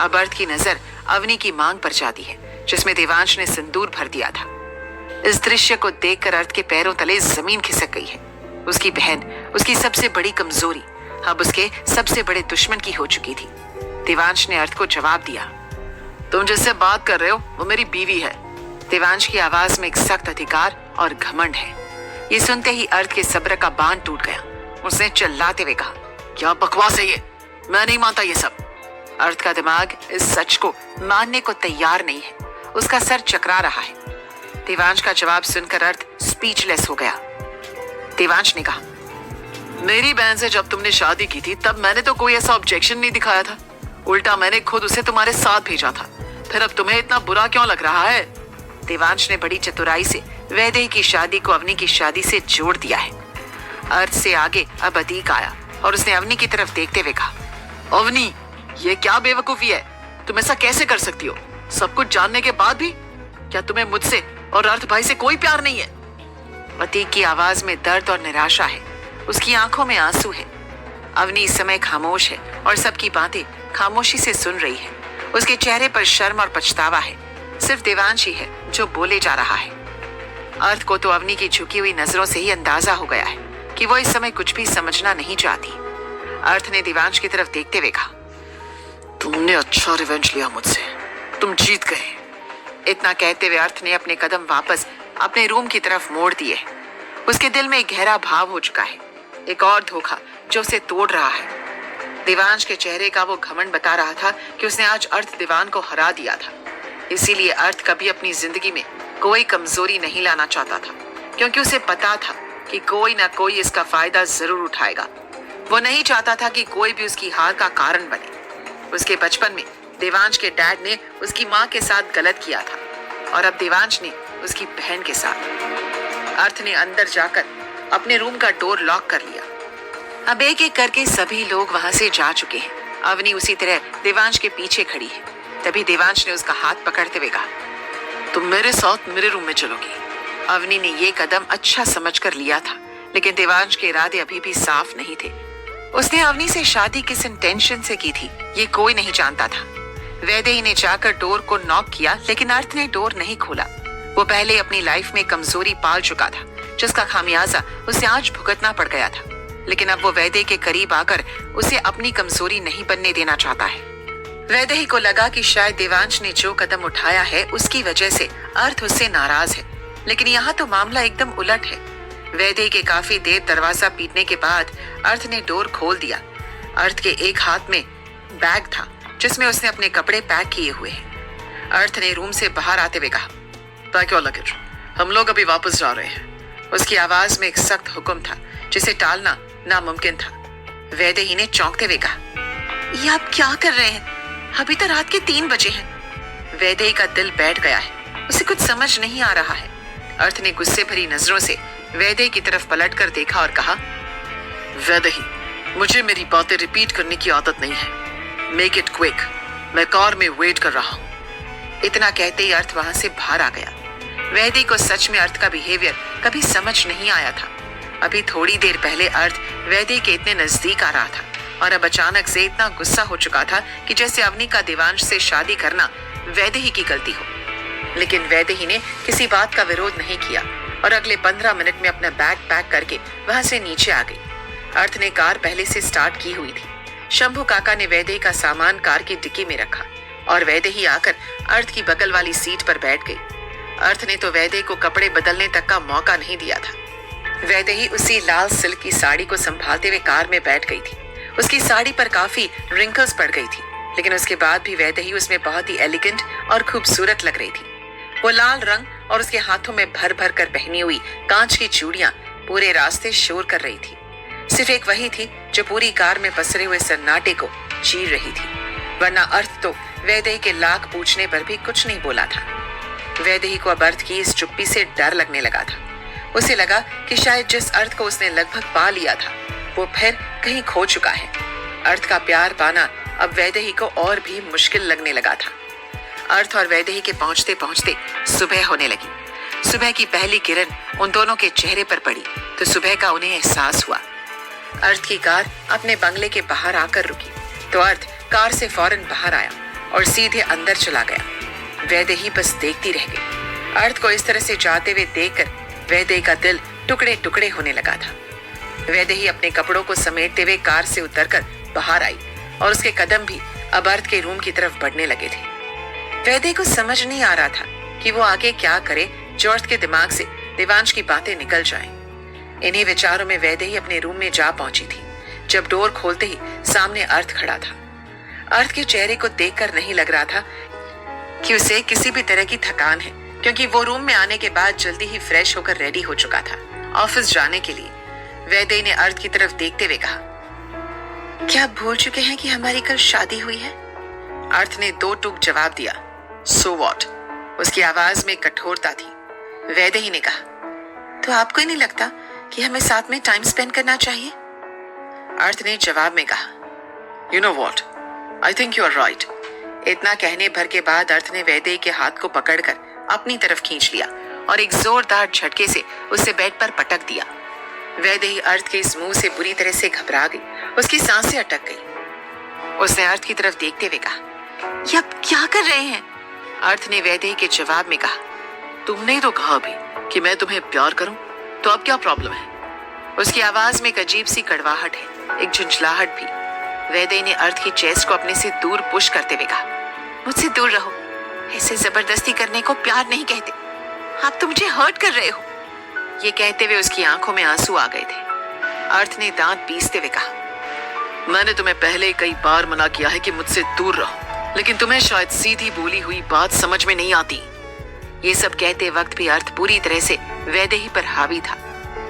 अब अर्थ की नजर अवनी की मांग पर जाती है, जिसमें देवांश ने सिंदूर भर दिया था। इस दृश्य को देखकर अर्थ के पैरों तले जमीन खिसक गई है। उसकी बहन, उसकी सबसे बड़ी कमजोरी, अब उसके सबसे बड़े दुश्मन की हो चुकी थी। देवांश ने अर्थ को जवाब दिया। तुम जिससे बात कर रहे हो वो मेरी बीवी है। देवांश की आवाज में एक सख्त अधिकार और घमंड है। ये सुनते ही अर्थ के सब्र का बांध टूट गया। उसने चिल्लाते हुए कहा, क्या बकवास है ये, मैं नहीं मानता ये सब। अर्थ का दिमाग इस सच को मानने को तैयार नहीं है। उसका सर चकरा रहा है। देवांश का जवाब सुनकर अर्थ स्पीचलेस हो गया। देवांश ने कहा, मेरी बहन से जब तुमने शादी की थी तब मैंने तो कोई ऐसा ऑब्जेक्शन नहीं दिखाया था। उल्टा मैंने खुद उसे तुम्हारे साथ भेजा था। फिर अब तुम्हें इतना बुरा क्यों लग रहा है? देवांश ने बड़ी चतुराई से वैदेही की शादी को अवनी की शादी से जोड़ दिया है। अर्थ से आगे अब अतीक आया और उसने अवनी की तरफ देखते हुए कहा, अवनी, ये क्या बेवकूफी है? तुम ऐसा कैसे कर सकती हो? सब कुछ जानने के बाद भी? क्या तुम्हें मुझसे और अर्थ भाई से कोई प्यार नहीं है? अतीक की आवाज में दर्द और निराशा है। उसकी आंखों में आंसू है। अवनी इस समय खामोश है और सबकी बातें खामोशी से सुन रही है। उसके चेहरे पर शर्म और पछतावा है। सिर्फ देवांश ही है जो बोले जा रहा है। अर्थ को तो अवनी की झुकी हुई नजरों से ही अंदाजा हो गया है कि वो इस समय कुछ भी समझना नहीं चाहती। अर्थ ने देवांश की तरफ देखते हुए कहा, तुमने अच्छा रिवेंज लिया मुझसे, तुम जीत गए। इतना कहते हुए अर्थ ने अपने कदम वापस अपने रूम की तरफ मोड़ दिए। उसके दिल में एक गहरा भाव हो चुका है, एक और धोखा जो उसे तोड़ रहा है। देवांश के चेहरे का वो घमंड बता रहा था कि उसने आज अर्थ दीवान को हरा दिया था। इसीलिए अर्थ कभी अपनी जिंदगी में कोई कमजोरी नहीं लाना चाहता था, क्योंकि उसे पता था कि कोई ना कोई इसका फायदा जरूर उठाएगा। वो नहीं चाहता था कि कोई भी उसकी हार का कारण बने। उसके बचपन में देवांश के डैड ने उसकी माँ के साथ गलत किया था और अब देवांश ने उसकी बहन के साथ। अर्थ ने अंदर जाकर अपने रूम का डोर लॉक कर लिया। अब एक एक करके सभी लोग वहां से जा चुके हैं। अवनी उसी तरह देवांश के पीछे खड़ी है। तभी देवांश ने उसका हाथ पकड़ते हुए कहा, तुम मेरे साथ मेरे रूम में चलोगी। अवनी ने ये कदम अच्छा समझकर लिया था, लेकिन देवांश के इरादे अभी भी साफ नहीं थे। उसने अवनी से शादी किस इंटेंशन से की थी ये कोई नहीं जानता था। वैदेही ने जाकर डोर को नॉक किया, लेकिन अर्थ ने डोर नहीं खोला। वो पहले अपनी लाइफ में कमजोरी पाल चुका था, जिसका खामियाजा उसे आज भुगतना पड़ गया था। लेकिन अब वो वैदेही के करीब आकर उसे अपनी कमजोरी नहीं बनने देना चाहता है। वैदेही को लगा कि शायद देवांश ने जो कदम उठाया है उसकी वजह से अर्थ उससे नाराज है, लेकिन यहाँ तो मामला एकदम उलट है। वैदेही के काफी देर दरवाजा पीटने के बाद अर्थ ने डोर खोल दिया। अर्थ के एक हाथ में बैग था जिसमें उसने अपने कपड़े पैक किए हुए हैं। अर्थ ने रूम से बाहर आते हुए कहा, पैक योर लगेज, हम लोग अभी वापस जा रहे हैं। उसकी आवाज में एक सख्त हुक्म था जिसे टालना नामुमकिन था। वैदेही ने चौंकते हुए कहा, ये आप क्या कर रहे हैं? अभी तो रात के 3 बजे हैं। वैदेही का दिल बैठ गया है। उसे कुछ समझ नहीं आ रहा है। अर्थ ने गुस्से भरी नजरों से वैदेही की तरफ पलटकर देखा और कहा, वैदेही, मुझे मेरी बातें रिपीट करने की आदत नहीं है। मेक इट क्विक, मैं कार में वेट कर रहा हूँ। इतना कहते ही अर्थ वहां से बाहर आ गया। वैदेही को सच में अर्थ का बिहेवियर कभी समझ नहीं आया था। अभी थोड़ी देर पहले अर्थ वैदेही के इतने नजदीक आ रहा था और अब अचानक से इतना गुस्सा हो चुका था कि जैसे अवनी का देवांश से शादी करना वैदेही की गलती हो। लेकिन वैदेही ने किसी बात का विरोध नहीं किया और अगले 15 मिनट में अपना बैग पैक करके वहां से नीचे आ गई। अर्थ ने कार पहले से स्टार्ट की हुई थी। शंभू काका ने वैदेही का सामान कार की डिक्की में रखा और वैदेही आकर अर्थ की बगल वाली सीट पर बैठ गई। अर्थ ने तो वैदेही को कपड़े बदलने तक का मौका नहीं दिया था। वैदेही उसी लाल सिल्क की साड़ी को संभालते हुए कार में बैठ गई थी। उसकी साड़ी पर काफी रिंकल्स पड़ गई थी, लेकिन उसके बाद भी वैदेही उसमें बहुत ही एलिगेंट और खूबसूरत लग रही थी। वो लाल रंग और उसके हाथों में भर भर कर पहनी हुई कांच की चूड़ियां पूरे रास्ते शोर कर रही थी। सिर्फ एक वही थी जो पूरी कार में पसरे हुए सन्नाटे को चीर रही थी, वरना अर्थ तो वैदेही के लाख पूछने पर भी कुछ नहीं बोला था। वैदेही को अब अर्थ की इस चुप्पी से डर लगने लगा था। उसे लगा कि शायद जिस अर्थ को उसने लगभग पा लिया था वो फिर कहीं खो चुका है। अर्थ का प्यार पाना अब वैदेही को और भी मुश्किल लगने लगा था। अर्थ और वैदेही के पहुंचते पहुंचते सुबह होने लगी। सुबह की पहली किरण उन दोनों के चेहरे पर पड़ी तो सुबह का उन्हें एहसास हुआ। अर्थ की कार अपने बंगले के बाहर आकर रुकी तो अर्थ कार से फौरन बाहर आया और सीधे अंदर चला गया। वैदेही बस देखती रह गई। अर्थ को इस तरह से जाते हुए देखकर वैदेही का दिल टुकड़े टुकड़े होने लगा था। वैदेही अपने कपड़ों को समेटते हुए कार से उतरकर बाहर आई और उसके कदम भी अब अर्थ के रूम की तरफ बढ़ने लगे थे। वैदेही को समझ नहीं आ रहा था कि वो आगे क्या करे जो अर्थ के दिमाग से देवांश की बातें निकल जाएं। इन्हीं विचारों में वैदेही अपने रूम में जा पहुंची थी जब डोर खोलते ही सामने अर्थ खड़ा था। अर्थ के चेहरे को देखकर नहीं लग रहा था कि उसे किसी भी तरह की थकान है, क्योंकि वो रूम में आने के बाद जल्दी ही फ्रेश होकर रेडी हो चुका था ऑफिस जाने के लिए। वैदेही ने अर्थ की तरफ देखते हुए कहा, क्या आप भूल चुके हैं कि हमारी कल शादी हुई है? अर्थ ने दो टूक जवाब दिया, सो वॉट? उसकी आवाज में कठोरता थी। वैदेही ने कहा, तो आपको ही नहीं लगता कि हमें साथ में टाइम स्पेंड करना चाहिए? अर्थ ने जवाब में कहा, you know what, I think you are right. इतना कहने भर के बाद अर्थ ने वैदेही के हाथ को पकड़कर अपनी तरफ खींच लिया और एक जोरदार झटके से उसे बेड पर पटक दिया। वैदेही अर्थ के इस मुंह से बुरी तरह से घबरा गई, उसकी सांसें अटक गई। उसने अर्थ की तरफ देखते हुए कहा, ये आप क्या कर रहे हैं? अर्थ ने वैदेही के जवाब में कहा, तुमने ही तो कहा अभी कि मैं तुम्हें प्यार करूं, तो अब क्या प्रॉब्लम है? उसकी आवाज में एक अजीब सी कड़वाहट है, एक झुंझलाहट भी। वैदेही ने अर्थ की चेस्ट को अपने से दूर पुश करते हुए कहा, मुझसे दूर रहो, ऐसे जबरदस्ती करने को प्यार नहीं कहते, आप तो मुझे हर्ट कर रहे हो। ये कहते हुए उसकी आंखों में आंसू आ गए थे। अर्थ ने दांत पीसते हुए कहा, मैंने तुम्हें पहले कई बार मना किया है कि मुझसे दूर रहो, लेकिन तुम्हें शायद सीधी बोली हुई बात समझ में नहीं आती। ये सब कहते वक्त भी अर्थ पूरी तरह से वैदेही पर हावी था।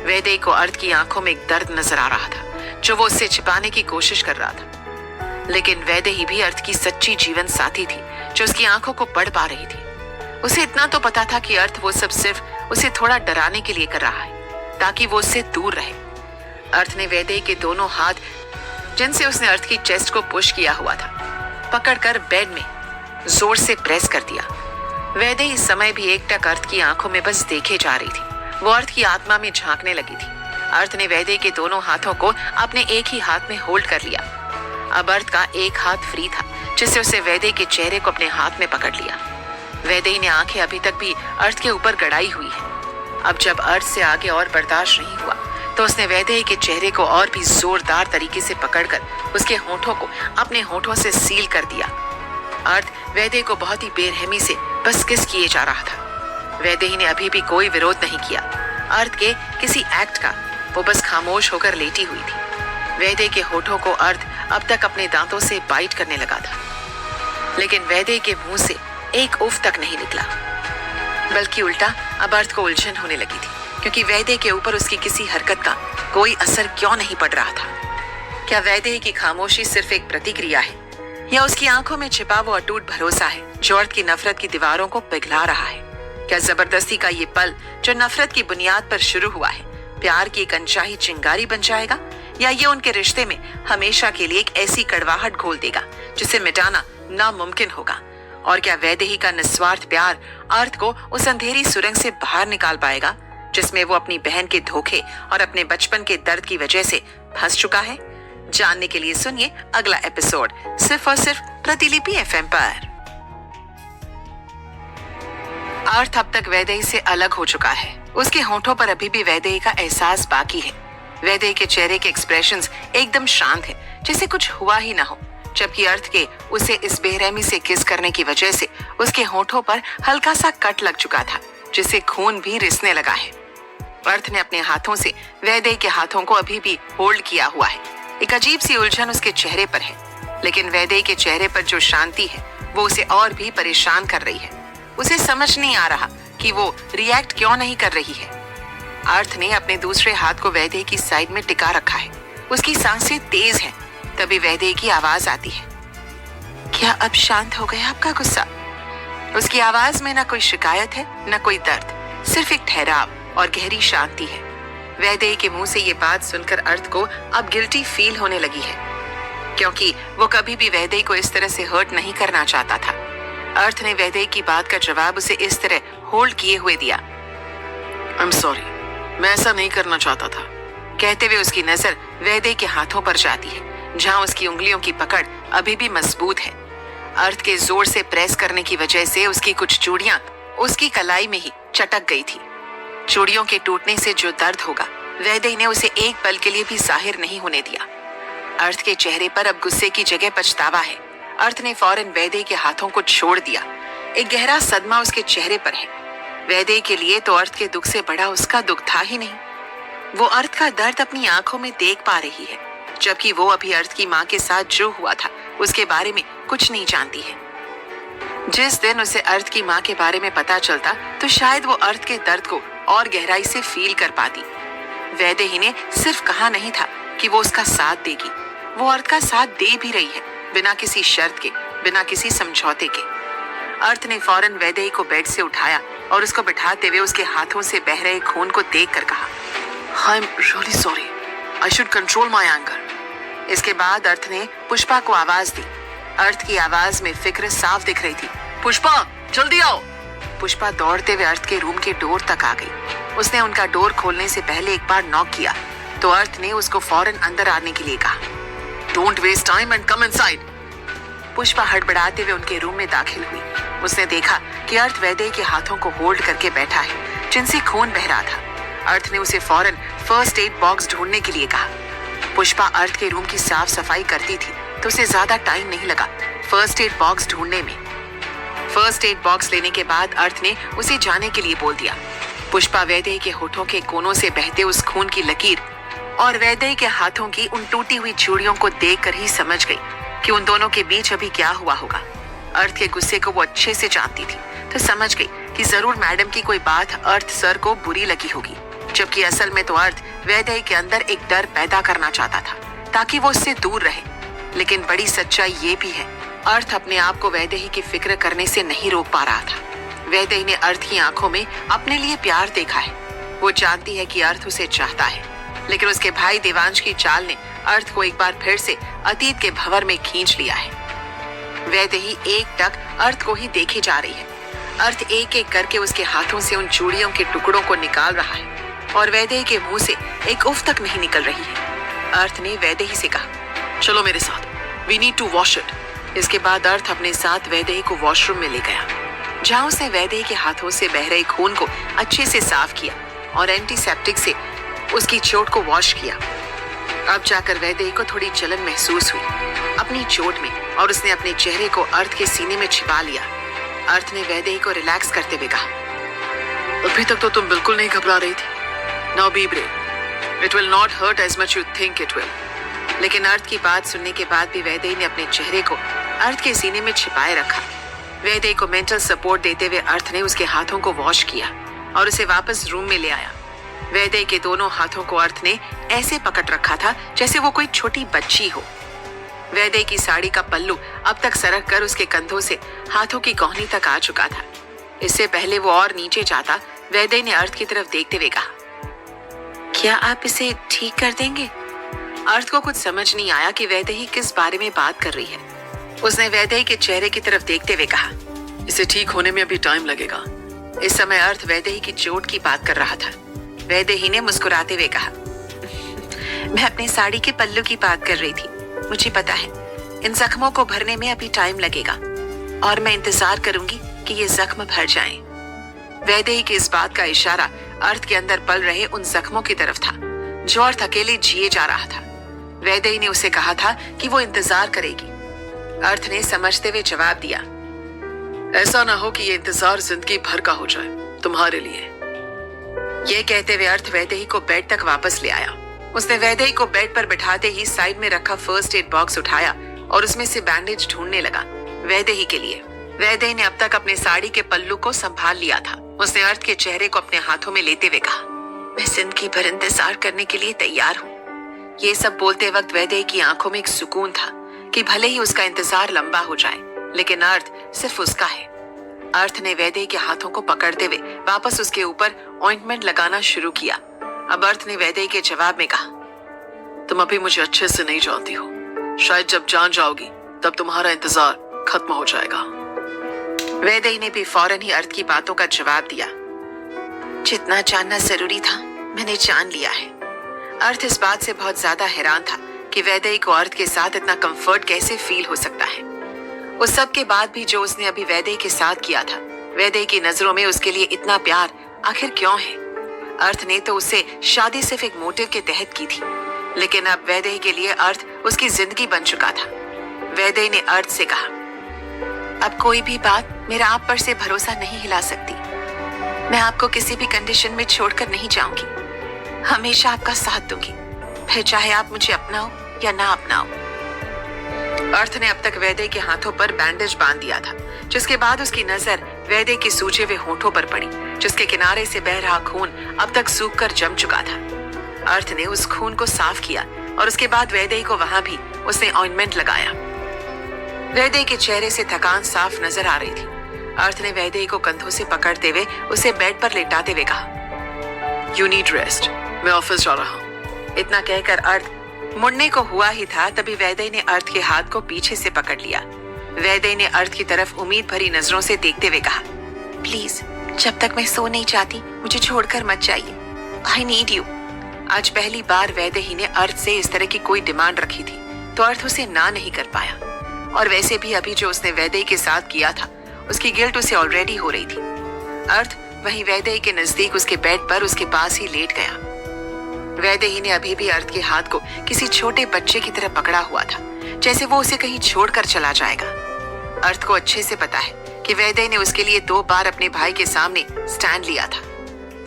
वैदेही को अर्थ की आंखों में एक दर्द नजर आ रहा था जो वो उससे छिपाने की कोशिश कर रहा था, लेकिन वैदेही भी अर्थ की सच्ची जीवन साथी थी जो उसकी आंखों को पढ़ पा रही थी। उसे इतना तो पता था कि अर्थ वो सब सिर्फ उसे थोड़ा डराने के लिए कर रहा है ताकि वो उससे दूर रहे। अर्थ ने वैदेही के दोनों हाथ, जिनसे उसने अर्थ की चेस्ट को पुश किया हुआ था, पकड़कर बेड में जोर से प्रेस कर दिया। वैदेही इस समय भी एकटक अर्थ की आंखों में बस देखे जा रही थी। वो अर्थ की आत्मा में झांकने लगी थी। अर्थ ने वैदेही के दोनों हाथों को अपने एक ही हाथ में होल्ड कर लिया। अब अर्थ का एक हाथ फ्री था जिससे उसे वैदेही के चेहरे को अपने हाथ में पकड़ लिया। वैदेही ने आंखें अभी तक भी अर्थ के ऊपर गड़ाई हुई है। अब जब अर्थ से आगे और बर्दाश्त नहीं हुआ तो उसने वैदेही के चेहरे को और भी जोरदार तरीके से पकड़कर उसके होठों को अपने होठों से सील कर दिया। अर्थ वैदेही को बहुत ही बेरहमी से बस किस किए जा रहा था। वैदेही ने अभी भी कोई विरोध नहीं किया अर्थ के किसी एक्ट का। वो बस खामोश होकर लेटी हुई थी। वैदेही के होठों को अर्थ अब तक अपने दांतों से बाइट करने लगा था, लेकिन वैदेही के मुंह से एक उफ तक नहीं निकला, बल्कि उल्टा अब अर्थ को उलझन होने लगी थी, क्योंकि वैदेही के ऊपर उसकी किसी हरकत का कोई असर क्यों नहीं पड़ रहा था। क्या वैदेही की खामोशी सिर्फ एक प्रतिक्रिया है, या उसकी आंखों में छिपा वो अटूट भरोसा है जो अर्थ की नफरत की दीवारों को पिघला रहा है? क्या जबरदस्ती का ये पल जो नफरत की बुनियाद पर शुरू हुआ है प्यार की एक अनचाही चिंगारी बन जाएगा, या ये उनके रिश्ते में हमेशा के लिए एक ऐसी कड़वाहट घोल देगा जिसे मिटाना नामुमकिन होगा? और क्या वैदेही का निस्वार्थ प्यार अर्थ को उस अंधेरी सुरंग से बाहर निकाल पाएगा जिसमें वो अपनी बहन के धोखे और अपने बचपन के दर्द की वजह से फंस चुका है? जानने के लिए सुनिए अगला एपिसोड सिर्फ और सिर्फ प्रतिलिपि एफएम पर। अर्थ अब तक वैदेही से अलग हो चुका है। उसके होठों पर अभी भी वैदेही का एहसास बाकी है। वैदेही के चेहरे के एक्सप्रेशंस एकदम शांत है, जैसे कुछ हुआ ही ना हो, जबकि अर्थ के उसे इस बेरहमी से किस करने की वजह से उसके होठों पर हल्का सा कट लग चुका था, जिससे खून भी रिसने लगा है। अर्थ ने अपने हाथों से वैदेही के हाथों को अभी भी होल्ड किया हुआ है। एक अजीब सी उलझन उसके चेहरे पर है, लेकिन वैदेही के चेहरे पर जो शांति है वो उसे और भी परेशान कर रही है। उसे समझ नहीं आ रहा कि वो रिएक्ट क्यों नहीं कर रही है। अर्थ ने अपने दूसरे हाथ को वैदेही की साइड में टिका रखा है। उसकी सांसें तेज हैं। तभी वैदेही की आवाज आती है, क्या अब शांत हो गया आपका गुस्सा? उसकी आवाज में न कोई शिकायत है न कोई दर्द, सिर्फ एक ठहराव और गहरी शांति है। वैदेही के मुंह से ये बात सुनकर अर्थ को अब गिल्टी फील होने लगी है, क्योंकि वो कभी भी वैदेही को इस तरह से हर्ट नहीं करना चाहता था। अर्थ ने वैदेही की बात का जवाब उसे इस तरह होल्ड किए हुए दिया। आई एम सॉरी, मैं ऐसा नहीं करना चाहता था। कहते हुए उसकी नजर वैदेही के हाथों पर जाती है, जहां उसकी उंगलियों की पकड़ अभी भी मजबूत है। अर्थ के जोर से प्रेस करने की वजह से उसकी कुछ चूड़ियां उसकी कलाई में ही चटक गई थी। चूड़ियों के टूटने से जो दर्द होगा, वैदेही ने उसे एक पल के लिए भी जाहिर नहीं होने दिया। अर्थ के चेहरे पर अब गुस्से की जगह पछतावा है। अर्थ ने फौरन वैदेही के हाथों को छोड़ दिया। एक गहरा सदमा उसके चेहरे पर है। वैदेही के लिए तो अर्थ के दुख से बड़ा उसका दुख था ही नहीं। वो अर्थ का दर्द अपनी आंखों में देख पा रही है, जबकि वो अभी अर्थ की माँ के साथ जो हुआ था उसके बारे में कुछ नहीं जानती है। जिस दिन उसे अर्थ की माँ के बारे में पता चलता तो शायद वो अर्थ के दर्द को और गहराई से फील कर पाती। वैदेही ने सिर्फ कहा नहीं था कि वो उसका साथ देगी, वो अर्थ का साथ दे भी रही है, बिना किसी शर्त के, बिना किसी समझौते के। अर्थ ने फौरन वैदेही को बेड से उठाया और उसको बिठाते हुए उसके हाथों से बह रहे खून को देखकर कहा, आई am really sorry, I should control my anger. इसके बाद अर्थ ने पुष्पा को आवाज दी। अर्थ की आवाज में फिक्र साफ दिख रही थी। पुष्पा, जल्दी आओ। पुष्पा दौड़ते हुए अर्थ के रूम के डोर तक आ गई। उसने उनका डोर खोलने से पहले एक बार नॉक किया तो अर्थ ने उसको फौरन अंदर आने के लिए कहा, don't waste time and come inside. Pushpa हड़बड़ाते हुए उनके रूम में दाखिल हुई। उसने देखा कि अर्थ वैदेही के हाथों को होल्ड करके बैठा है, जिनसे खून बह रहा था। अर्थ ने उसे फौरन फर्स्ट एड बॉक्स ढूंढने के लिए कहा। पुष्पा अर्थ के रूम की साफ सफाई करती थी तो उसे ज्यादा टाइम नहीं लगा फर्स्ट एड बॉक्स ढूंढने में। फर्स्ट एड बॉक्स लेने के बाद अर्थ ने उसे जाने के लिए बोल दिया। पुष्पा वैदेही के होठों के कोनों से बहते उस खून की लकीर और वैदेही के हाथों की उन टूटी हुई चूड़ियों को देखकर ही समझ गई कि उन दोनों के बीच अभी क्या हुआ होगा। अर्थ के गुस्से को वो अच्छे से जानती थी तो समझ गई कि जरूर मैडम की कोई बात अर्थ सर को बुरी लगी होगी, जबकि असल में तो अर्थ वैदेही के अंदर एक डर पैदा करना चाहता था ताकि वो उससे दूर रहे। लेकिन बड़ी सच्चाई ये भी है, अर्थ अपने आप को वैदेही की फिक्र करने से नहीं रोक पा रहा था। वैदेही ने अर्थ की आंखों में अपने लिए प्यार देखा है। वो जानती है कि अर्थ उसे चाहता है, लेकिन उसके भाई देवांश की चाल ने अर्थ को एक बार फिर से अतीत के भंवर में खींच लिया है। वैदेही एक टक अर्थ को ही देखे जा रही है। अर्थ एक एक करके उसके हाथों से उन चूड़ियों के टुकड़ों को निकाल रहा है और वैदेही के मुंह से एक उफ तक नहीं निकल रही है। अर्थ ने वैदेही से कहा, चलो मेरे साथ, we need to wash it. इसके बाद अर्थ अपने साथ वैदेही को वॉशरूम में ले गया, जहां उसने वैदेही के हाथों से बह रहे खून को अच्छे से साफ किया और एंटीसेप्टिक से उसकी चोट को वॉश किया। अब जाकर वैदेही को थोड़ी जलन महसूस हुई अपनी चोट में और उसने अपने चेहरे को अर्थ के सीने में छिपा लिया। अर्थ ने वैदेही को रिलैक्स करते हुए कहा, अभी तक तो तुम बिल्कुल नहीं घबरा रही थी, now be brave, it will not hurt as much you think it will. लेकिन अर्थ की बात सुनने के बाद भी वैदेही ने अपने चेहरे को अर्थ के सीने में छिपाए रखा। वैदेही को मेंटल सपोर्ट देते हुए अर्थ ने उसके हाथों को वॉश किया और उसे वापस रूम में ले आया। वैदेही के दोनों हाथों को अर्थ ने ऐसे पकड़ रखा था जैसे वो कोई छोटी बच्ची हो। वैदेही की साड़ी का पल्लू अब तक सरक कर उसके कंधों से हाथों की कोहनी तक आ चुका था। इससे पहले वो और नीचे जाता, वैदेही ने अर्थ की तरफ देखते हुए कहा, क्या आप इसे ठीक कर देंगे? अर्थ को कुछ समझ नहीं आया कि वैदेही किस बारे में बात कर रही है। उसने वैदेही के चेहरे की तरफ देखते हुए कहा, इसे ठीक होने में अभी टाइम लगेगा। इस समय अर्थ वैदेही की चोट की बात कर रहा था। वैदेही ने मुस्कुराते हुए कहा, मैं अपनी साड़ी के पल्लू की बात कर रही थी। मुझे पता है इन जख्मों को भरने में अभी टाइम लगेगा और मैं इंतजार करूंगी कि ये जख्म भर जाएं। वैदेही की इस बात का इशारा अर्थ के अंदर पल रहे उन जख्मों की तरफ था जो अर्थ अकेले जिए जा रहा था। वैदेही ने उसे कहा था कि वो इंतजार करेगी। अर्थ ने समझते हुए जवाब दिया, ऐसा ना हो कि ये इंतजार जिंदगी भर का हो जाए तुम्हारे लिए। ये कहते हुए अर्थ वैदेही को बेड तक वापस ले आया। उसने वैदेही को बेड पर बिठाते ही साइड में रखा फर्स्ट एड बॉक्स उठाया और उसमें से बैंडेज ढूंढने लगा वैदेही के लिए। वैदेही ने अब तक अपने साड़ी के पल्लू को संभाल लिया था। उसने अर्थ के चेहरे को अपने हाथों में लेते हुए कहा, मैं जिंदगी भर इंतजार करने के लिए तैयार हूँ। ये सब बोलते वक्त वैदेही की आंखों में एक सुकून था कि भले ही उसका इंतजार लंबा हो जाए, लेकिन अर्थ सिर्फ उसका है। अर्थ ने वैदेही के हाथों को पकड़ते हुए वापस उसके ऊपर ऑइंटमेंट लगाना शुरू किया। अब अर्थ ने वैदेही के जवाब में कहा, तुम अभी मुझे अच्छे से नहीं जानती हो, शायद जब जान जाओगी तब तुम्हारा इंतजार खत्म हो जाएगा। वैदेही ने भी फौरन ही अर्थ की बातों का जवाब दिया, जितना जानना जरूरी था मैंने जान लिया है। अर्थ इस बात से बहुत ज्यादा हैरान था कि वैदेही को अर्थ के साथ इतना कंफर्ट कैसे फील हो सकता है। उस सब के बाद भी जो उसने अभी वैदेही के साथ किया था, वैदेही की नजरों में उसके लिए इतना प्यार आखिर क्यों है? अर्थ ने तो उससे शादी सिर्फ एक मोटिव के तहत की थी, लेकिन अब वैदेही के लिए अर्थ उसकी जिंदगी बन चुका था। वैदेही ने अर्थ से कहा, अब कोई भी बात मेरा आप पर से भरोसा नहीं हिला सकती। मैं आपको किसी भी कंडीशन में छोड़कर नहीं जाऊंगी। हमेशा आपका साथ दूंगी, फिर चाहे आप मुझे अपनाओ या ना अपनाओ। अर्थ ने अब तक वैदेही के हाथों पर बैंडेज बांध दिया था, जिसके बाद उसकी नजर वैदेही के सूजे हुए होठों पर पड़ी, जिसके किनारे से बह रहा खून अब तक सूख कर जम चुका था। अर्थ ने उस खून को साफ किया और उसके बाद वैदेही को वहां भी उसने ऑइंटमेंट लगाया। वैदेही के चेहरे से थकान साफ नजर आ रही थी। अर्थ ने वैदेही को कंधों से पकड़ते हुए उसे बेड पर लेटाते हुए कहा, यू नीड रेस्ट, मैं ऑफिस जा रहा हूँ। इतना कहकर अर्थ मुड़ने को हुआ ही था, तभी वैदेही ने अर्थ के हाथ को पीछे से पकड़ लिया। वैदेही ने अर्थ की तरफ उम्मीद भरी नजरों से देखते हुए कहा, प्लीज जब तक मैं सो नहीं जाती मुझे छोड़कर मत जाइए। I need you. आज पहली बार वैदेही ने अर्थ से इस तरह की कोई डिमांड रखी थी, तो अर्थ उसे ना नहीं कर पाया। और वैसे भी अभी जो उसने वैदेही के साथ किया था, उसकी गिल्ट उसे ऑलरेडी हो रही थी। अर्थ वहीं वैदेही के नजदीक उसके बेड पर उसके पास ही लेट गया। वैदेही ने अभी भी अर्थ के हाथ को किसी छोटे बच्चे की तरह पकड़ा हुआ था, जैसे वो उसे कहीं छोड़कर चला जाएगा। अर्थ को अच्छे से पता है कि वैदेही ने उसके लिए 2 बार अपने भाई के सामने स्टैंड लिया था।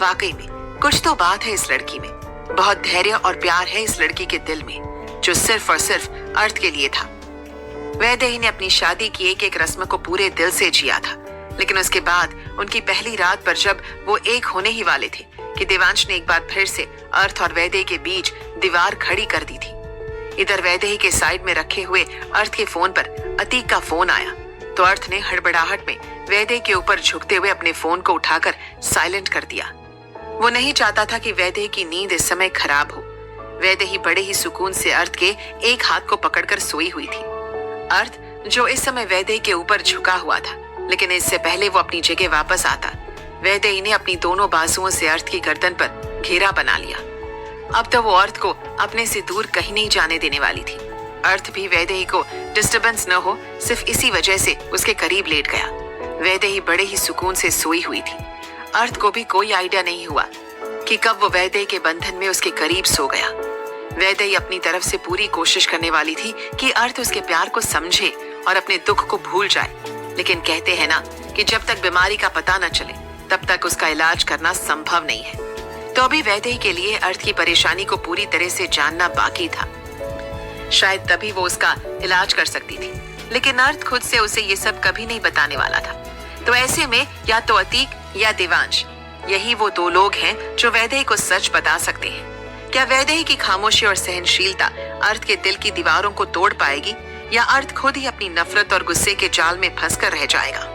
वाकई में कुछ तो बात है इस लड़की में, बहुत धैर्य और प्यार है इस लड़की के दिल में, जो सिर्फ और सिर्फ अर्थ के लिए था। वैदेही ने अपनी शादी की एक एक रस्म को पूरे दिल से जिया था, लेकिन उसके बाद उनकी पहली रात पर जब वो एक होने ही वाले थे कि देवांश ने एक बार फिर से अर्थ और वैदेही के बीच दीवार खड़ी कर दी थी। इधर वैदेही के साइड में रखे हुए अर्थ के फोन पर अतीक का फोन आया, तो अर्थ ने हड़बड़ाहट में वैदेही के ऊपर झुकते हुए अपने फोन को उठाकर साइलेंट कर दिया। वो नहीं चाहता था कि वैदेही की नींद इस समय खराब हो। वैदेही बड़े ही सुकून से अर्थ के एक हाथ को पकड़कर सोई हुई थी। अर्थ जो इस समय वैदेही के ऊपर झुका हुआ था, लेकिन इससे पहले वो अपनी जगह वापस आता, वैदेही ने अपनी दोनों बाजुओं से अर्थ की गर्दन पर घेरा बना लिया। अब तो वो अर्थ को अपने से दूर कहीं नहीं जाने देने वाली थी। अर्थ भी वैदेही को डिस्टर्बेंस न हो, सिर्फ इसी वजह से उसके करीब लेट गया। वैदेही बड़े ही सुकून से सोई हुई थी। अर्थ को भी कोई आइडिया नहीं हुआ कि कब वो वैदेही के बंधन में उसके करीब सो गया। वैदेही अपनी तरफ से पूरी कोशिश करने वाली थी कि अर्थ उसके प्यार को समझे और अपने दुख को भूल जाए, लेकिन कहते हैं ना कि जब तक बीमारी का पता न चले तब तक उसका इलाज करना संभव नहीं है। तो अभी वैदेही के लिए अर्थ की परेशानी को पूरी तरह से जानना बाकी था। शायद तभी वो उसका इलाज कर सकती थी, लेकिन अर्थ खुद से उसे ये सब कभी नहीं बताने वाला था। तो ऐसे में या तो अतीक या देवांश, यही वो 2 लोग हैं जो वैदेही को सच बता सकते हैं। क्या वैदेही की खामोशी और सहनशीलता अर्थ के दिल की दीवारों को तोड़ पाएगी, या अर्थ खुद ही अपनी नफरत और गुस्से के जाल में फंसकर रह जाएगा?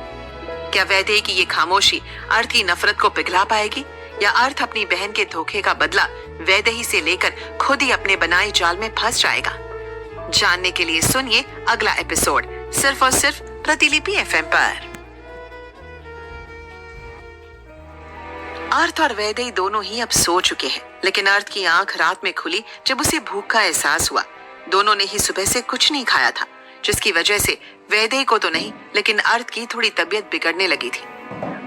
क्या वैदेही की ये खामोशी अर्थ की नफरत को पिघला पाएगी, या अर्थ अपनी बहन के धोखे का बदला वैदेही से लेकर खुद ही अपने बनाए जाल में फंस जाएगा? जानने के लिए सुनिए अगला एपिसोड सिर्फ और सिर्फ प्रतिलिपि एफएम पर। अर्थ और वैदेही दोनों ही अब सो चुके हैं, लेकिन अर्थ की आंख रात में खुली जब उसे भूख का एहसास हुआ। दोनों ने ही सुबह से कुछ नहीं खाया था, जिसकी वजह से वैदेही को तो नहीं, लेकिन अर्थ की थोड़ी तबीयत बिगड़ने लगी थी।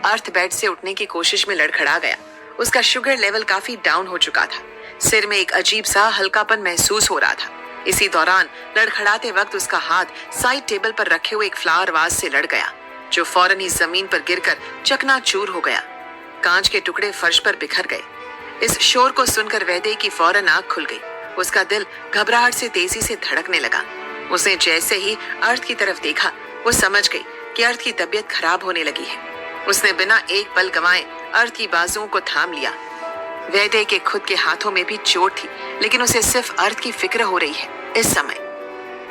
अर्थ बेड से उठने की कोशिश में लड़खड़ा गया। उसका शुगर लेवल काफी डाउन हो चुका था। सिर में एक अजीब सा हल्कापन महसूस हो रहा था। इसी दौरान लड़खड़ाते वक्त उसका हाथ साइड टेबल पर रखे हुए एक फ्लावर वाज से लड़ गया, जो फौरन ही जमीन पर गिरकर चकनाचूर हो गया। कांच के टुकड़े फर्श पर बिखर गए। इस शोर को सुनकर वैदेही की फौरन आंख खुल गई। उसका दिल घबराहट से तेजी से धड़कने लगा। उसने जैसे ही अर्थ की तरफ देखा, वो समझ गई कि अर्थ की तबीयत खराब होने लगी है। उसने बिना एक पल गंवाए अर्थ की बाजुओं को थाम लिया। वैदेही के खुद के हाथों में भी चोट थी, लेकिन उसे सिर्फ अर्थ की फिक्र हो रही है। इस समय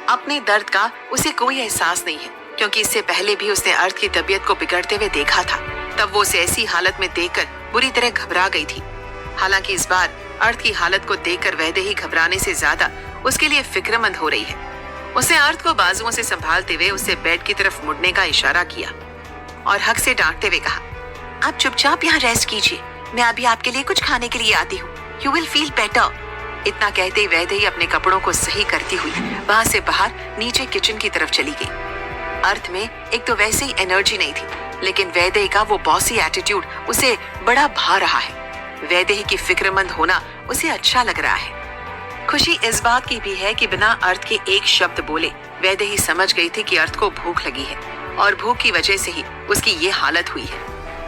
अपने दर्द का उसे कोई एहसास नहीं है, क्योंकि इससे पहले भी उसने अर्थ की तबीयत को बिगड़ते हुए देखा था। तब वो उसे ऐसी हालत में देखकर बुरी तरह घबरा गई थी। हालांकि इस बार अर्थ की हालत को देखकर वैदेही घबराने से ज्यादा उसके लिए फिक्रमंद हो रही है। उसने अर्थ को बाजुओं से संभालते हुए उसे बेड की तरफ मुड़ने का इशारा किया और हक से डांटते हुए कहा, आप चुपचाप यहाँ रेस्ट कीजिए, मैं अभी आपके लिए कुछ खाने के लिए आती हूँ। You will feel better. इतना कहते ही वैदेही अपने कपड़ों को सही करती हुई वहां से बाहर नीचे किचन की तरफ चली गई। अर्थ में एक तो वैसे ही एनर्जी नहीं थी, लेकिन वैदेही का वो बॉसी एटीट्यूड उसे बड़ा भा रहा है। वैदेही की फिक्रमंद होना उसे अच्छा लग रहा है। खुशी इस बात की भी है कि बिना अर्थ के एक शब्द बोले वैदेही समझ गई थी कि अर्थ को भूख लगी है और भूख की वजह से ही उसकी ये हालत हुई है।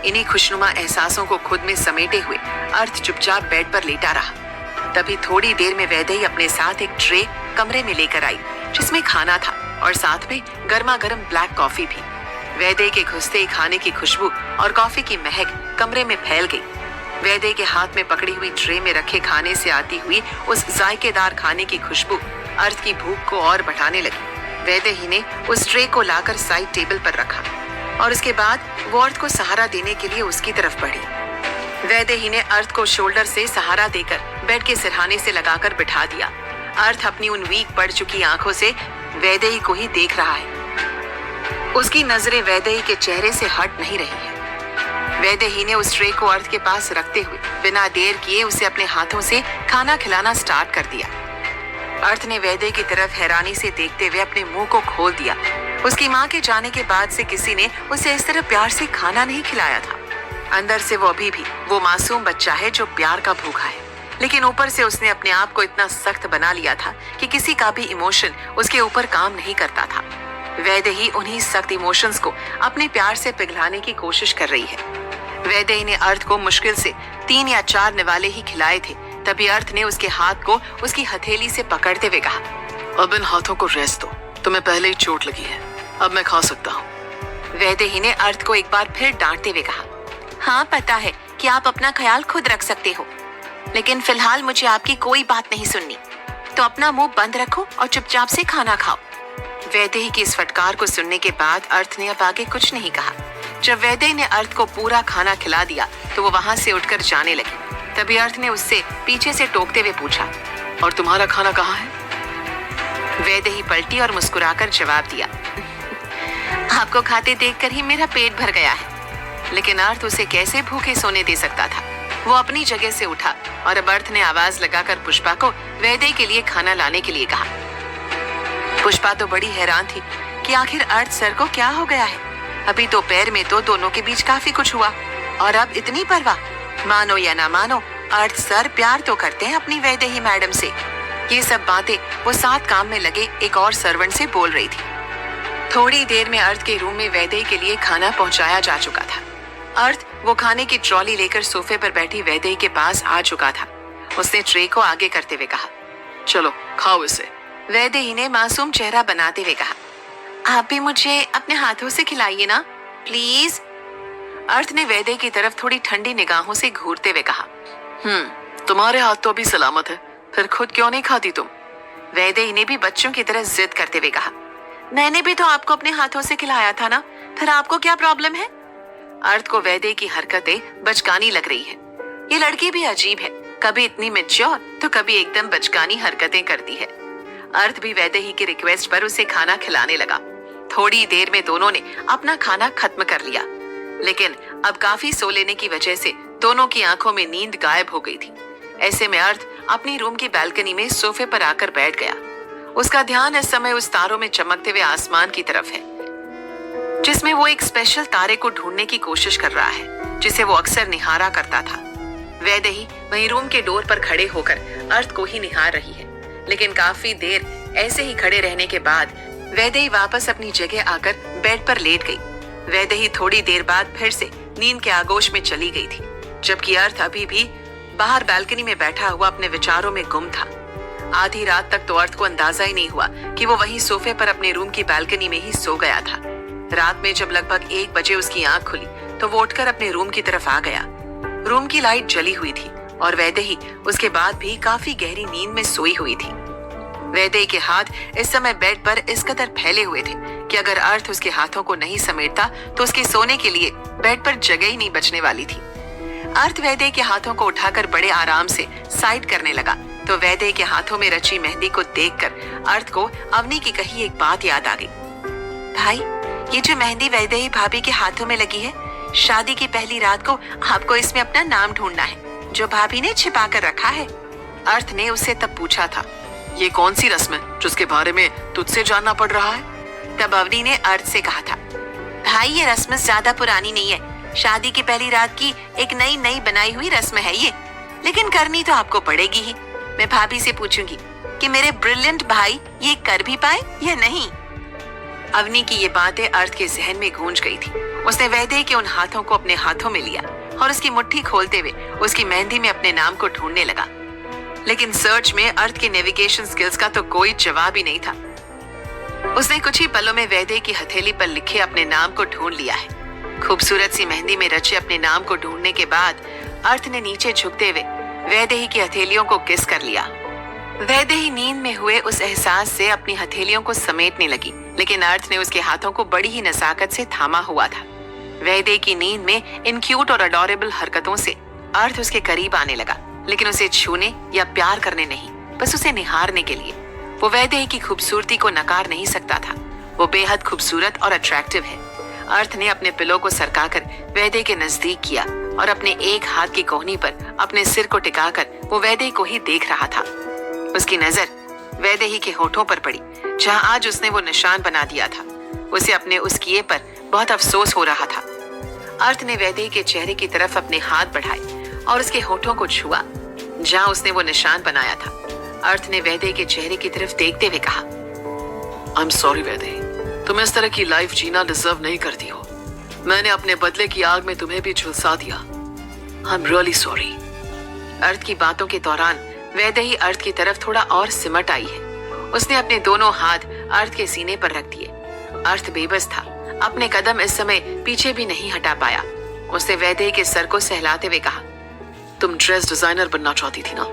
इन्हीं खुशनुमा एहसासों को खुद में समेटे हुए अर्थ चुपचाप बेड पर लेटा रहा। तभी थोड़ी देर में वैदेही अपने साथ एक ट्रे कमरे में लेकर आई जिसमें खाना था और साथ में गर्मा गर्म ब्लैक कॉफी भी। वैदेही के घुसते ही खाने की खुशबू और कॉफी की महक कमरे में फैल गई। वैदेही के हाथ में पकड़ी हुई ट्रे में रखे खाने से आती हुई उस जायकेदार खाने की खुशबू अर्थ की भूख को और बढ़ाने लगी। वैदेही ने उस ट्रे को लाकर साइड टेबल पर रखा और उसके बाद वो अर्थ को सहारा देने के लिए उसकी तरफ बढ़ी। वैदेही ने अर्थ को शोल्डर से सहारा देकर बेड के सिरहाने से लगाकर बिठा दिया। अर्थ अपनी उन वीक पड़ चुकी आंखों से वैदेही को ही देख रहा है। उसकी नजरें वैदेही के चेहरे से हट नहीं रही है। वैदेही ने उस ट्रे को अर्थ के पास रखते हुए बिना देर किए उसे अपने हाथों से खाना खिलाना स्टार्ट कर दिया। अर्थ ने वैदेही की तरफ हैरानी से देखते हुए अपने मुंह को खोल दिया। उसकी माँ के जाने के बाद से किसी ने उसे इस तरह प्यार से खाना नहीं खिलाया था। अंदर से वो अभी भी वो मासूम बच्चा है जो प्यार का भूखा है, लेकिन ऊपर से उसने अपने आप को इतना सख्त बना लिया था कि किसी का भी इमोशन उसके ऊपर काम नहीं करता था। वैदेही उन्हीं सख्त इमोशंस को अपने प्यार से पिघलाने की कोशिश कर रही है। वैदेही ने अर्थ को मुश्किल से 3 या 4 निवाले ही खिलाए थे। तभी अर्थ ने उसके हाथ को उसकी हथेली से पकड़ते हुए कहा, अब इन हाथों को रेस्ट दो, तुम्हें पहले ही चोट लगी है, अब मैं खा सकता हूँ। वैदेही ने अर्थ को एक बार फिर डांटते हुए कहा, हाँ पता है कि आप अपना ख्याल खुद रख सकते हो, लेकिन फिलहाल मुझे आपकी कोई बात नहीं सुननी, तो अपना मुंह बंद रखो और चुपचाप से खाना खाओ। वैदेही की इस फटकार को सुनने के बाद अर्थ ने अब आगे कुछ नहीं कहा। जब वैदेही ने अर्थ को पूरा खाना खिला दिया तो वो वहां से उठकर जाने लगी। तभी अर्थ ने उससे पीछे से टोकते हुए पूछा, और तुम्हारा खाना कहाँ है? वैदेही पलटी और मुस्कुराकर जवाब दिया, आपको खाते देखकर ही मेरा पेट भर गया है। लेकिन अर्थ उसे कैसे भूखे सोने दे सकता था। वो अपनी जगह से उठा और अब अर्थ ने आवाज लगाकर पुष्पा को वैदेही के लिए खाना लाने के लिए कहा। पुष्पा तो बड़ी हैरान थी कि आखिर अर्थ सर को क्या हो गया है। अभी दोपहर में तो दोनों के बीच काफी कुछ हुआ और अब इतनी परवाह। मानो या ना मानो, अर्थ सर प्यार तो करते हैं अपनी वैदेही मैडम से। ये सब बातें वो साथ काम में लगे एक और सर्वेंट से बोल रही थी। थोड़ी देर में अर्थ के रूम में वैदेही के लिए खाना पहुंचाया जा चुका था। अर्थ वो खाने की ट्रॉली लेकर सोफे पर बैठी वैदेही के पास आ चुका था। उसने ट्रे को आगे करते हुए कहा, चलो खाओ इसे। वैदेही ने मासूम चेहरा बनाते हुए कहा, आप भी मुझे अपने हाथों से खिलाइए ना प्लीज। अर्थ ने वैदेही की तरफ थोड़ी ठंडी निगाहों से घूरते हुए कहा, तुम्हारे हाथ तो अभी सलामत है, फिर खुद क्यों नहीं खाती तुम? वैदेही ने भी बच्चों की तरह जिद करते हुए कहा, मैंने भी तो आपको अपने हाथों से खिलाया था ना, फिर आपको क्या प्रॉब्लम है? अर्थ को वैदेही की हरकतें बचकानी लग रही है। ये लड़की भी अजीब है, कभी इतनी मैच्योर तो कभी एकदम बचकानी हरकतें करती है। अर्थ भी वैदेही की रिक्वेस्ट पर उसे खाना खिलाने लगा। थोड़ी देर में दोनों ने अपना खाना खत्म कर लिया, लेकिन अब काफी सो लेने की वजह से दोनों की आंखों में नींद गायब हो गई थी। ऐसे में अर्थ अपनी रूम की बालकनी में सोफे पर आकर बैठ गया। उसका ध्यान इस समय उस तारों में चमकते हुए आसमान की तरफ है, जिसमें वो एक स्पेशल तारे को ढूंढने की कोशिश कर रहा है, जिसे वो अक्सर निहारा करता था। वैदेही वहीं रूम के डोर पर खड़े होकर अर्थ को ही निहार रही है, लेकिन काफी देर ऐसे ही खड़े रहने के बाद वैदेही वापस अपनी जगह आकर बेड पर लेट गई। वैदेही थोड़ी देर बाद फिर से नींद के आगोश में चली गई थी, जबकि अर्थ अभी भी बाहर बालकनी में बैठा हुआ अपने विचारों में गुम था। आधी रात तक तो अर्थ को अंदाजा ही नहीं हुआ कि वो वहीं सोफे पर अपने रूम की बालकनी में ही सो गया था। रात में जब लगभग 1 बजे उसकी आंख खुली तो वो उठकर अपने रूम की तरफ आ गया। रूम की लाइट जली हुई थी और वैदेही उसके बाद भी काफी गहरी नींद में सोई हुई थी। वैदेही के हाथ इस समय बेड पर इस कदर फैले हुए थे कि अगर अर्थ उसके हाथों को नहीं समेटता तो उसके सोने के लिए बेड पर जगह ही नहीं बचने वाली थी। अर्थ वैदेही के हाथों को उठाकर बड़े आराम से साइड करने लगा तो वैदेही के हाथों में रची मेहंदी को देखकर अर्थ को अवनी की कही एक बात याद आ गई। भाई, ये जो मेहंदी वैदेही भाभी के हाथों में लगी है, शादी की पहली रात को आपको इसमें अपना नाम ढूंढना है, जो भाभी ने छिपा कर रखा है। अर्थ ने उससे तब पूछा था, ये कौन सी रस्म है जिसके बारे में तुझसे जानना पड़ रहा है? तब अवनी ने अर्थ से कहा था, भाई ये रस्म ज्यादा पुरानी नहीं है, शादी की पहली रात की एक नई बनाई हुई रस्म है ये, लेकिन करनी तो आपको पड़ेगी ही। मैं भाभी से पूछूंगी कि मेरे ब्रिलियंट भाई ये कर भी पाए या नहीं। अवनी की ये बातें अर्थ के जहन में गूंज गई थी। उसने वैदेही के उन हाथों को अपने हाथों में लिया और उसकी मुट्ठी खोलते हुए उसकी मेहंदी में अपने नाम को ढूंढने लगा। लेकिन सर्च में अर्थ की नेविगेशन स्किल्स का तो कोई जवाब ही नहीं था। उसने कुछ ही पलों में वैदेही की हथेली पर लिखे अपने नाम को ढूंढ लिया है। खूबसूरत सी मेहंदी में रचे अपने नाम को ढूंढने के बाद अर्थ ने नीचे झुकते हुए वैदेही की हथेलियों को किस कर लिया। वैदेही नींद में हुए उस एहसास से अपनी हथेलियों को समेटने लगी, लेकिन अर्थ ने उसके हाथों को बड़ी ही नजाकत से थामा हुआ था। वैदेही की नींद में इन क्यूट और अडोरेबल हरकतों से अर्थ उसके करीब आने लगा, लेकिन उसे छूने या प्यार करने नहीं, बस उसे निहारने के लिए। वो वैदेही की खूबसूरती को नकार नहीं सकता था। वो बेहद खूबसूरत और अट्रैक्टिव है। अर्थ ने अपने पिलो को सरकाकर वैदेही के नजदीक किया और अपने एक हाथ की कोहनी पर अपने सिर को टिकाकर वो वैदेही को ही देख रहा था। उसकी नजर वैदेही के होठों पर पड़ी, जहां आज उसने वो निशान बना दिया था। उसे अपने उस किए पर बहुत अफसोस हो रहा था। अर्थ ने वैदेही के चेहरे की तरफ अपने हाथ बढ़ाए और उसके होठों को छुआ, जहां उसने वो निशान बनाया था। अर्थ ने वैदेही के चेहरे की तरफ देखते हुए कहा, आई एम सॉरी वैदेही, तुम इस तरह की लाइफ जीना डिजर्व नहीं करती हो। मैंने अपने बदले की आग में तुम्हें भी झुलसा दिया। I am really sorry. अर्थ की बातों के दौरान वैदेही अर्थ की तरफ थोड़ा और सिमट आई है। उसने अपने दोनों हाथ अर्थ के सीने पर रख दिए। अर्थ बेबस था, अपने कदम इस समय पीछे भी नहीं हटा पाया। उसने वैदेही के सर को सहलाते हुए कहा, तुम ड्रेस डिजाइनर बनना चाहती थी ना?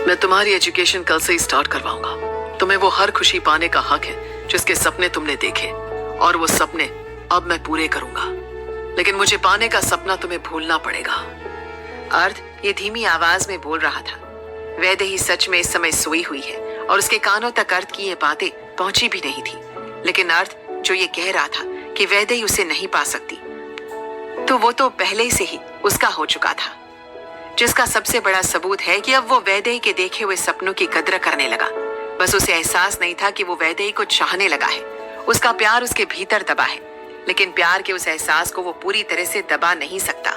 मैं तुम्हारी एजुकेशन कल से ही स्टार्ट करवाऊंगा। तुम्हें वो हर खुशी पाने का हक है जिसके सपने तुमने देखे, और वो सपने अब मैं पूरे करूंगा। लेकिन मुझे पाने का सपना तुम्हें भूलना पड़ेगा। अर्थ ये धीमी आवाज में बोल रहा था। वैदेही सच में इस समय सोई हुई है और उसके कानों तक अर्थ की ये बातें पहुंची भी नहीं थी। लेकिन अर्थ जो ये कह रहा था कि वैदेही उसे नहीं पा सकती, तो वो तो पहले से ही उसका हो चुका था, जिसका सबसे बड़ा सबूत है कि अब वो वैदेही के देखे हुए सपनों की कद्र करने लगा। बस उसे एहसास नहीं था कि वो वैदेही को चाहने लगा है। उसका प्यार उसके भीतर दबा है, लेकिन प्यार के उस एहसास को वो पूरी तरह से दबा नहीं सकता।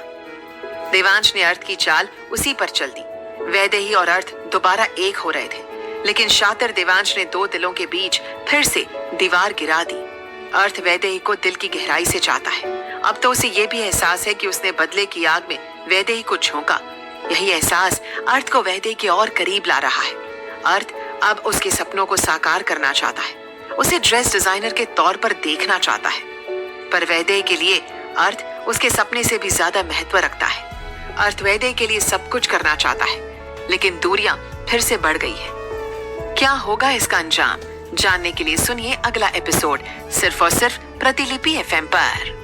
देवांश ने अर्थ की चाल उसी पर चल दी। वैदेही और अर्थ दोबारा एक हो रहे थे, लेकिन शातिर देवांश ने दो दिलों के बीच फिर से दीवार गिरा दी। अर्थ वैदेही को दिल की गहराई से चाहता है। अब तो उसे ये भी एहसास है कि उसने बदले की आग में वैदेही को झोंका। यही एहसास अर्थ को वैदेही के और करीब ला रहा है। अर्थ अब उसके सपनों को साकार करना चाहता है। उसे ड्रेस डिजाइनर के तौर पर देखना चाहता है, पर वैदेही के लिए अर्थ उसके सपने से भी ज्यादा महत्व रखता है। अर्थ वैदेही के लिए सब कुछ करना चाहता है, लेकिन दूरियां फिर से बढ़ गई है। क्या होगा इसका अंजाम, जानने के लिए सुनिए अगला एपिसोड सिर्फ और सिर्फ प्रतिलिपि एफएम पर।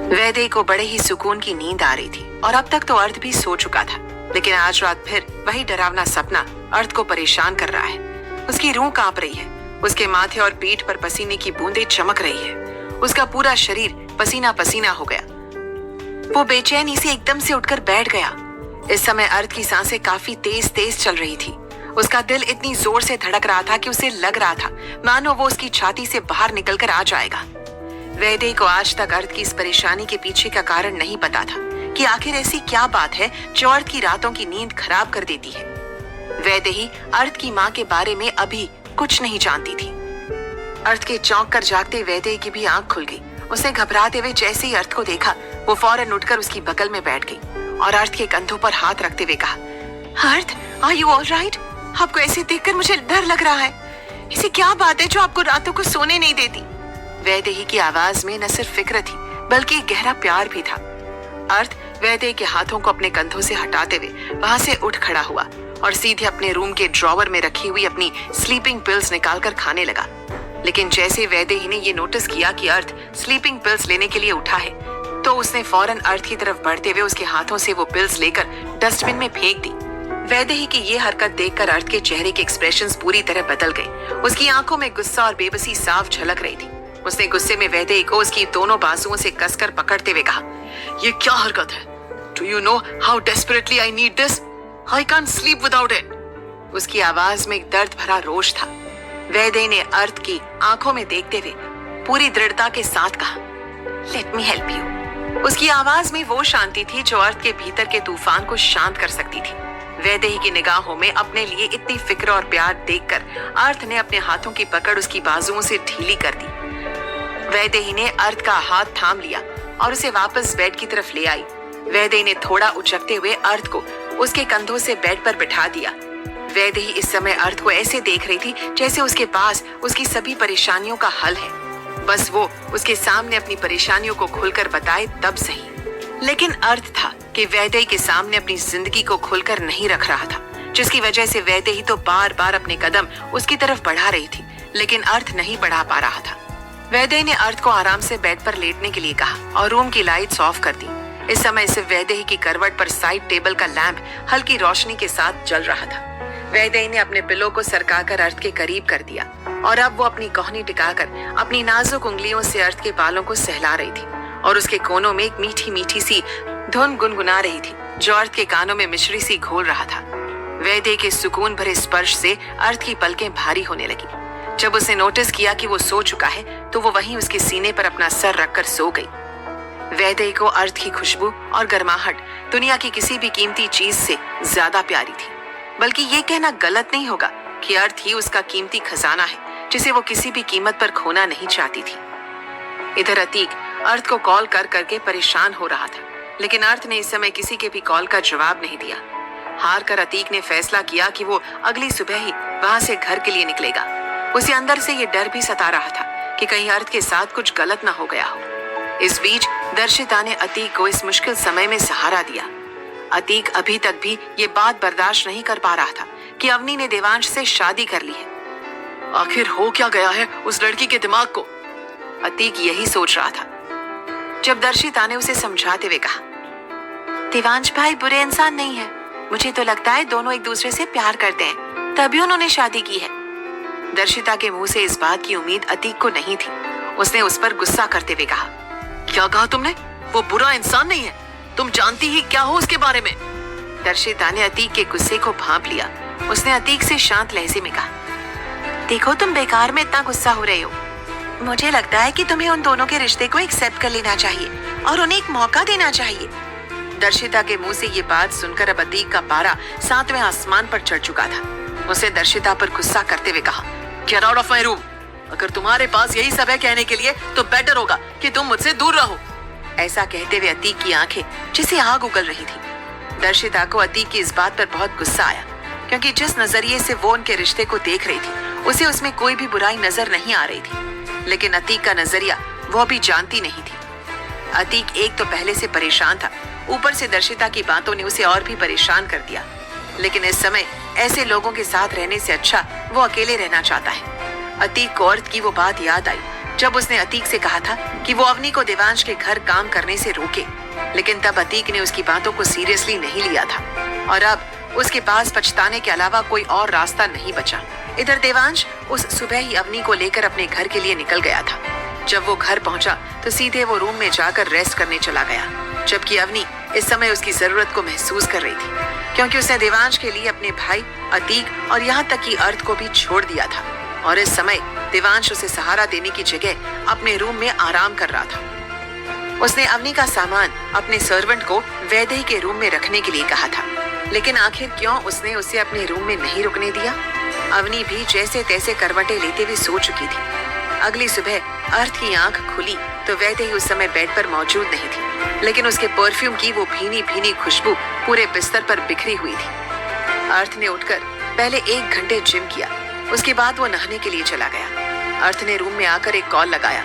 वैदेही को बड़े ही सुकून की नींद आ रही थी और अब तक तो अर्थ भी सो चुका था, लेकिन आज रात फिर वही डरावना सपना अर्थ को परेशान कर रहा है। उसकी रूह कांप रही है। उसके माथे और पीठ पर पसीने की बूंदें चमक रही है। उसका पूरा शरीर पसीना पसीना हो गया। वो बेचैनी से एकदम से उठकर बैठ गया। इस समय अर्थ की सांसें काफी तेज तेज चल रही थी। उसका दिल इतनी जोर से धड़क रहा था कि उसे लग रहा था मानो वो उसकी छाती से बाहर निकलकर आ जाएगा। वैदेही को आज तक अर्थ की इस परेशानी के पीछे का कारण नहीं पता था कि आखिर ऐसी क्या बात है जो अर्थ की रातों की नींद खराब कर देती है। वैदेही अर्थ की माँ के बारे में अभी कुछ नहीं जानती थी। अर्थ के चौंक कर जागते वैदेही की भी आंख खुल गई। उसने घबराते हुए जैसे ही अर्थ को देखा, वो फौरन उठकर उसकी बगल में बैठ गई और अर्थ के कंधों पर हाथ रखते हुए कहा, अर्थ, आर यू ऑल राइट? आपको ऐसे देखकर मुझे डर लग रहा है। ऐसी क्या बात है जो आपको रातों को सोने नहीं देती? वैदेही की आवाज में न सिर्फ फिक्र थी बल्कि गहरा प्यार भी था। अर्थ वैदेही के हाथों को अपने कंधों से हटाते हुए वहां से उठ खड़ा हुआ और सीधे अपने रूम के ड्रॉवर में रखी हुई अपनी स्लीपिंग पिल्स निकालकर खाने लगा। लेकिन जैसे वैदेही ने ये नोटिस किया कि अर्थ स्लीपिंग पिल्स लेने के लिए उठा है, तो उसने फौरन अर्थ की तरफ बढ़ते हुए उसके हाथों से वो पिल्स लेकर डस्टबिन में फेंक दी। वैदेही की ये हरकत देखकर अर्थ के चेहरे के एक्सप्रेशंस पूरी तरह बदल गए। उसकी आंखों में गुस्सा और बेबसी साफ झलक रही थी। उसने गुस्से में वैदेही को उसकी दोनों बाजुओं से कसकर पकड़ते हुए कहा, ये क्या हरकत है? Do you know how desperately I need this? I can't sleep without it. उसकी आवाज में एक दर्द भरा रोष था। वैदेही ने अर्थ की आंखों में देखते हुए पूरी दृढ़ता के साथ कहा, Let me help you. उसकी आवाज में वो शांति थी जो अर्थ के भीतर के तूफान को शांत कर सकती थी। वैदेही की निगाहों में अपने लिए इतनी फिक्र और प्यार देखकर अर्थ ने अपने हाथों की पकड़ उसकी बाजुओं से ढीली कर दी। वैदेही ने अर्थ का हाथ थाम लिया और उसे वापस बेड की तरफ ले आई। वैदेही ने थोड़ा उचकते हुए अर्थ को उसके कंधों से बेड पर बिठा दिया। वैदेही इस समय अर्थ को ऐसे देख रही थी जैसे उसके पास उसकी सभी परेशानियों का हल है, बस वो उसके सामने अपनी परेशानियों को खुलकर बताए तब सही। लेकिन अर्थ था कि वैदेही के सामने अपनी जिंदगी को खुलकर नहीं रख रहा था, जिसकी वजह से वैदेही तो बार बार अपने कदम उसकी तरफ बढ़ा रही थी, लेकिन अर्थ नहीं बढ़ा पा रहा था। वैदेही ने अर्थ को आराम से बेड पर लेटने के लिए कहा और रूम की लाइट्स ऑफ कर दी। इस समय सिर्फ वैदेही की करवट पर साइड टेबल का लैंप हल्की रोशनी के साथ जल रहा था। वैदेही ने अपने पिलो को सरकाकर अर्थ के करीब कर दिया और अब वो अपनी कोहनी टिकाकर अपनी नाजुक उंगलियों से अर्थ के बालों को सहला रही थी और उसके कोनों में एक मीठी मीठी सी धुन गुनगुना रही थी जो अर्थ के कानों में मिश्री सी घोल रहा था। वैदेही के सुकून भरे स्पर्श से अर्थ की पलकें भारी होने लगी। जब उसने नोटिस किया कि वो सो चुका है तो वो वहीं उसके सीने पर अपना सर रखकर सो गई। वैदेही को अर्थ की खुशबू और गर्माहट दुनिया की किसी भी कीमती चीज से ज्यादा प्यारी थी, बल्कि ये कहना गलत नहीं होगा कि अर्थ ही उसका कीमती खजाना है जिसे वो किसी भी कीमत पर खोना नहीं चाहती थी। इधर अतीक अर्थ को कॉल कर करके परेशान हो रहा था, लेकिन अर्थ ने इस समय किसी के भी कॉल का जवाब नहीं दिया। हार कर अतीक ने फैसला किया कि वो अगली सुबह ही वहां से घर के लिए निकलेगा। उसे अंदर से ये डर भी सता रहा था कि कहीं अर्थ के साथ कुछ गलत ना हो गया हो। इस बीच दर्शिता ने अतीक को इस मुश्किल समय में सहारा दिया। अतीक अभी तक भी ये बात बर्दाश्त नहीं कर पा रहा था कि अवनी ने देवांश से शादी कर ली है। आखिर हो क्या गया है उस लड़की के दिमाग को? अतीक यही सोच रहा था जब दर्शिता ने उसे समझाते हुए कहा, देवांश भाई बुरे इंसान नहीं है, मुझे तो लगता है दोनों एक दूसरे से प्यार करते हैं, तभी उन्होंने शादी की है। दर्शिता के मुंह से इस बात की उम्मीद अतीक को नहीं थी। उसने उस पर गुस्सा करते हुए कहा, क्या कहा तुमने? वो बुरा इंसान नहीं है, तुम जानती ही क्या हो उसके बारे में? दर्शिता ने अतीक के गुस्से को भांप लिया। उसने अतीक से शांत लहजे में कहा, देखो तुम बेकार में इतना गुस्सा हो रहे हो। मुझे लगता है कि तुम्हें उन दोनों के रिश्ते को एक्सेप्ट कर लेना चाहिए और उन्हें एक मौका देना चाहिए। दर्शिता के मुंह से ये बात सुनकर अब अतीक का पारा 7वें आसमान पर चढ़ चुका था। उसने दर्शिता पर गुस्सा करते हुए कहा, get out of my room. अगर तुम्हारे पास यही सब है कहने के लिए तो बेटर होगा कि तुम मुझसे दूर रहो। ऐसा कहते हुए अतीक की आंखें जैसे आग उगल रही थी। दर्शिता को अतीक की इस बात पर बहुत गुस्सा आया, क्योंकि जिस नजरिए से वो उनके रिश्ते को देख रही थी उसे उसमें कोई भी बुराई नजर नहीं आ रही थी। लेकिन अतीक का नजरिया वो अभी जानती नहीं थी। अतीक एक तो पहले से परेशान था, ऊपर से दर्शिता की बातों ने उसे और भी परेशान कर दिया। लेकिन इस समय ऐसे लोगों के साथ रहने से अच्छा वो अकेले रहना चाहता है। अतीक को अर्थ की वो बात याद आई जब उसने अतीक से कहा था कि वो अवनी को देवांश के घर काम करने से रोके, लेकिन तब अतीक ने उसकी बातों को सीरियसली नहीं लिया था और अब उसके पास पछताने के अलावा कोई और रास्ता नहीं बचा। इधर देवांश उस सुबह ही अवनी को लेकर अपने घर के लिए निकल गया था। जब वो घर पहुंचा तो सीधे वो रूम में जाकर रेस्ट करने चला गया, जबकि अवनी इस समय उसकी जरूरत को महसूस कर रही थी, क्योंकि उसने देवांश के लिए अपने भाई अतीक और यहाँ तक कि अर्थ को भी छोड़ दिया था और इस समय देवांश उसे सहारा देने की जगह अपने रूम में आराम कर रहा था। उसने अवनी का सामान अपने सर्वेंट को वैदेही के रूम में रखने के लिए कहा था, लेकिन आखिर क्यों उसने उसे अपने रूम में नहीं रुकने दिया? अवनी भी जैसे तैसे करवटें लेते हुए सो चुकी थी। अगली सुबह अर्थ की आंख खुली तो वैदेही उस समय बेड पर मौजूद नहीं थी, लेकिन उसके परफ्यूम की वो भीनी भीनी खुशबू पूरे बिस्तर पर बिखरी हुई थी। अर्थ ने उठकर पहले 1 घंटे जिम किया, उसके बाद वो नहाने के लिए चला गया। अर्थ ने रूम में आकर एक कॉल लगाया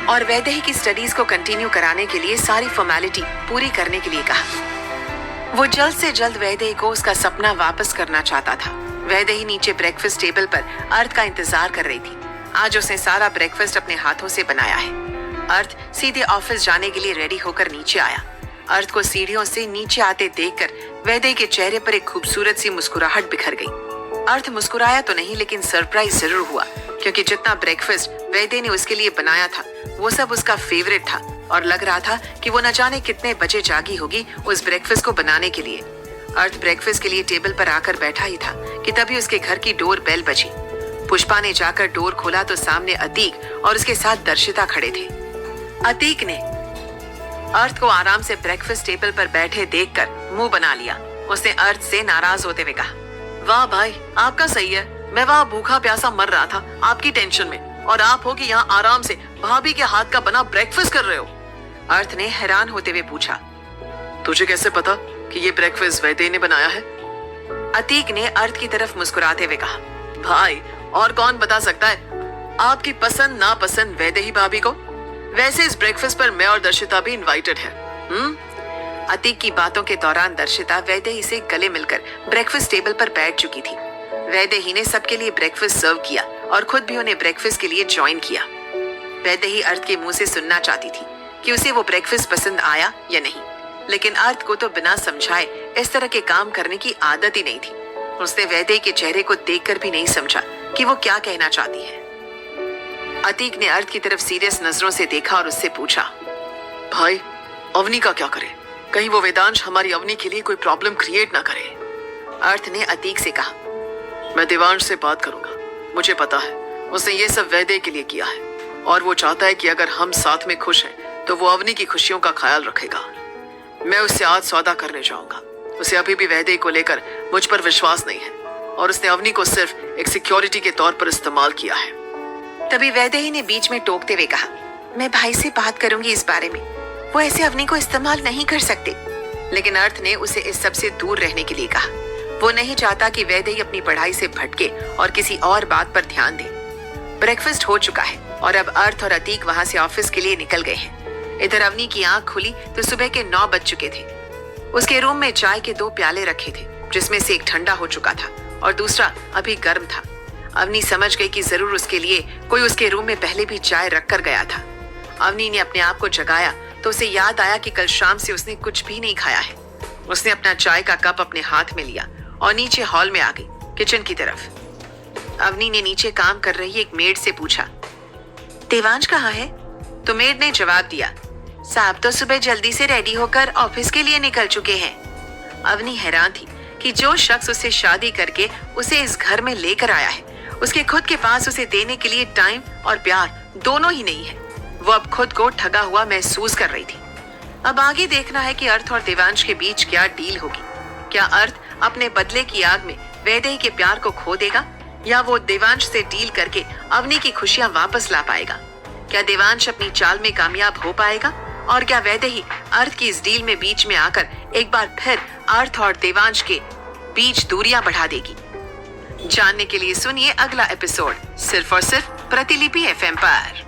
और वैदेही की स्टडीज को कंटिन्यू कराने के लिए सारी फॉर्मेलिटी पूरी करने के लिए कहा। वो जल्द से जल्द वैदेही को उसका सपना वापस करना चाहता था। वैदेही नीचे ब्रेकफास्ट टेबल पर अर्थ का इंतजार कर रही थी। आज उसने सारा ब्रेकफास्ट अपने हाथों से बनाया है। अर्थ सीधे ऑफिस जाने के लिए रेडी होकर नीचे आया। अर्थ को सीढ़ियों से नीचे आते देखकर वैदेही के चेहरे पर एक खूबसूरत सी मुस्कुराहट बिखर गई। अर्थ मुस्कुराया तो नहीं, लेकिन सरप्राइज जरूर हुआ, क्योंकि जितना ब्रेकफास्ट वैदेही ने उसके लिए बनाया था वो सब उसका फेवरेट था और लग रहा था कि वो न जाने कितने बजे जागी होगी उस ब्रेकफास्ट को बनाने के लिए। अर्थ ब्रेकफास्ट के लिए टेबल पर आकर बैठा ही था कि तभी उसके घर की डोर बेल बजी। पुष्पा ने जाकर डोर खोला तो सामने अतीक और उसके साथ दर्शिता खड़े थे। अतीक ने अर्थ को आराम से ब्रेकफास्ट टेबल पर बैठे देखकर मुंह बना लिया। उसने अर्थ से नाराज होते हुए कहा। वाह भाई, आपका सही है। मैं वहाँ भूखा प्यासा मर रहा था आपकी टेंशन में, और आप हो कि यहाँ आराम से भाभी के हाथ का बना ब्रेकफास्ट कर रहे हो। अर्थ ने हैरान होते हुए पूछा। तुझे कैसे पता कि ये ब्रेकफास्ट वैदे ने बनाया है? अतीक ने अर्थ की तरफ मुस्कुराते हुए कहा। भाई, और कौन बता सकता है? आपकी पसंद नापसंद वैदे ही भाभी को। वैसे इस ब्रेकफास्ट पर मैं और दर्शिता भी इनवाइटेड है। अतीक की बातों के दौरान दर्शिता वैदेही से गले मिलकर ब्रेकफास्ट टेबल पर बैठ चुकी थी। वैदेही ने सबके लिए ब्रेकफास्ट सर्व किया और खुद भी उन्हें ब्रेकफास्ट के लिए ज्वाइन किया। वैदेही अर्थ के मुंह से सुनना चाहती थी कि उसे वो ब्रेकफास्ट पसंद आया या नहीं, लेकिन अर्थ को तो बिना समझाए इस तरह के काम करने की आदत ही नहीं थी। उसने वैदेही के चेहरे को देखकर भी नहीं समझा कि वो क्या कहना चाहती है। अतीक ने अर्थ की तरफ सीरियस नजरों से देखा और उससे पूछा, भाई, अवनी का क्या करे? कहीं वो वेदांश हमारी अवनी के लिए कोई प्रॉब्लम क्रिएट ना करे। अर्थ ने अतीक से कहा। मैं देवांश से बात करूंगा। मुझे पता है उसने ये सब वैदे के लिए किया है, और वो चाहता है कि अगर हम साथ में खुश हैं तो वो अवनी की खुशियों का ख्याल रखेगा। मैं उससे आज सौदा करने जाऊंगा। उसे अभी भी वैदे को लेकर मुझ पर विश्वास नहीं है, और उसने अवनी को सिर्फ एक सिक्योरिटी के तौर पर इस्तेमाल किया है। तभी वैदेही ने बीच में टोकते हुए कहा, मैं भाई से बात करूंगी इस बारे में। वो ऐसे अवनी को इस्तेमाल नहीं कर सकते। लेकिन अर्थ ने उसे इस सब से दूर रहने के लिए कहा। वो नहीं चाहता कि वैदेही अपनी पढ़ाई से भटके और किसी और बात पर ध्यान दे। ब्रेकफास्ट हो चुका है और अब अर्थ और अतीक वहां से ऑफिस के लिए निकल गए हैं। इधर अवनी की आंख खुली तो सुबह के 9 बज चुके थे। उसके रूम में चाय के 2 प्याले रखे थे, जिसमें से एक ठंडा हो चुका था और दूसरा अभी गर्म था। अवनी समझ गई कि जरूर उसके लिए कोई उसके रूम में पहले भी चाय रख कर गया था। अवनी ने अपने आप को जगाया तो उसे याद आया कि कल शाम से उसने कुछ भी नहीं खाया है। उसने अपना चाय का कप अपने हाथ में लिया और नीचे हॉल में आ गई, किचन की तरफ। अवनी ने नीचे काम कर रही एक मेड से पूछा, देवांश कहाँ है? तो मेड ने जवाब दिया, साहब तो सुबह जल्दी से रेडी होकर ऑफिस के लिए निकल चुके हैं। अवनी हैरान थी कि जो शख्स उससे शादी करके उसे इस घर में लेकर आया है, उसके खुद के पास उसे देने के लिए टाइम और प्यार दोनों ही नहीं है। वो अब खुद को ठगा हुआ महसूस कर रही थी। अब आगे देखना है कि अर्थ और देवांश के बीच क्या डील होगी। क्या अर्थ अपने बदले की आग में वैदेही के प्यार को खो देगा, या वो देवांश से डील करके अवनी की खुशियां वापस ला पाएगा? क्या देवांश अपनी चाल में कामयाब हो पाएगा, और क्या वैदेही अर्थ की इस डील में बीच में आकर एक बार फिर अर्थ और देवांश के बीच दूरियां बढ़ा देगी? जानने के लिए सुनिए अगला एपिसोड सिर्फ और सिर्फ प्रतिलिपि FM पर।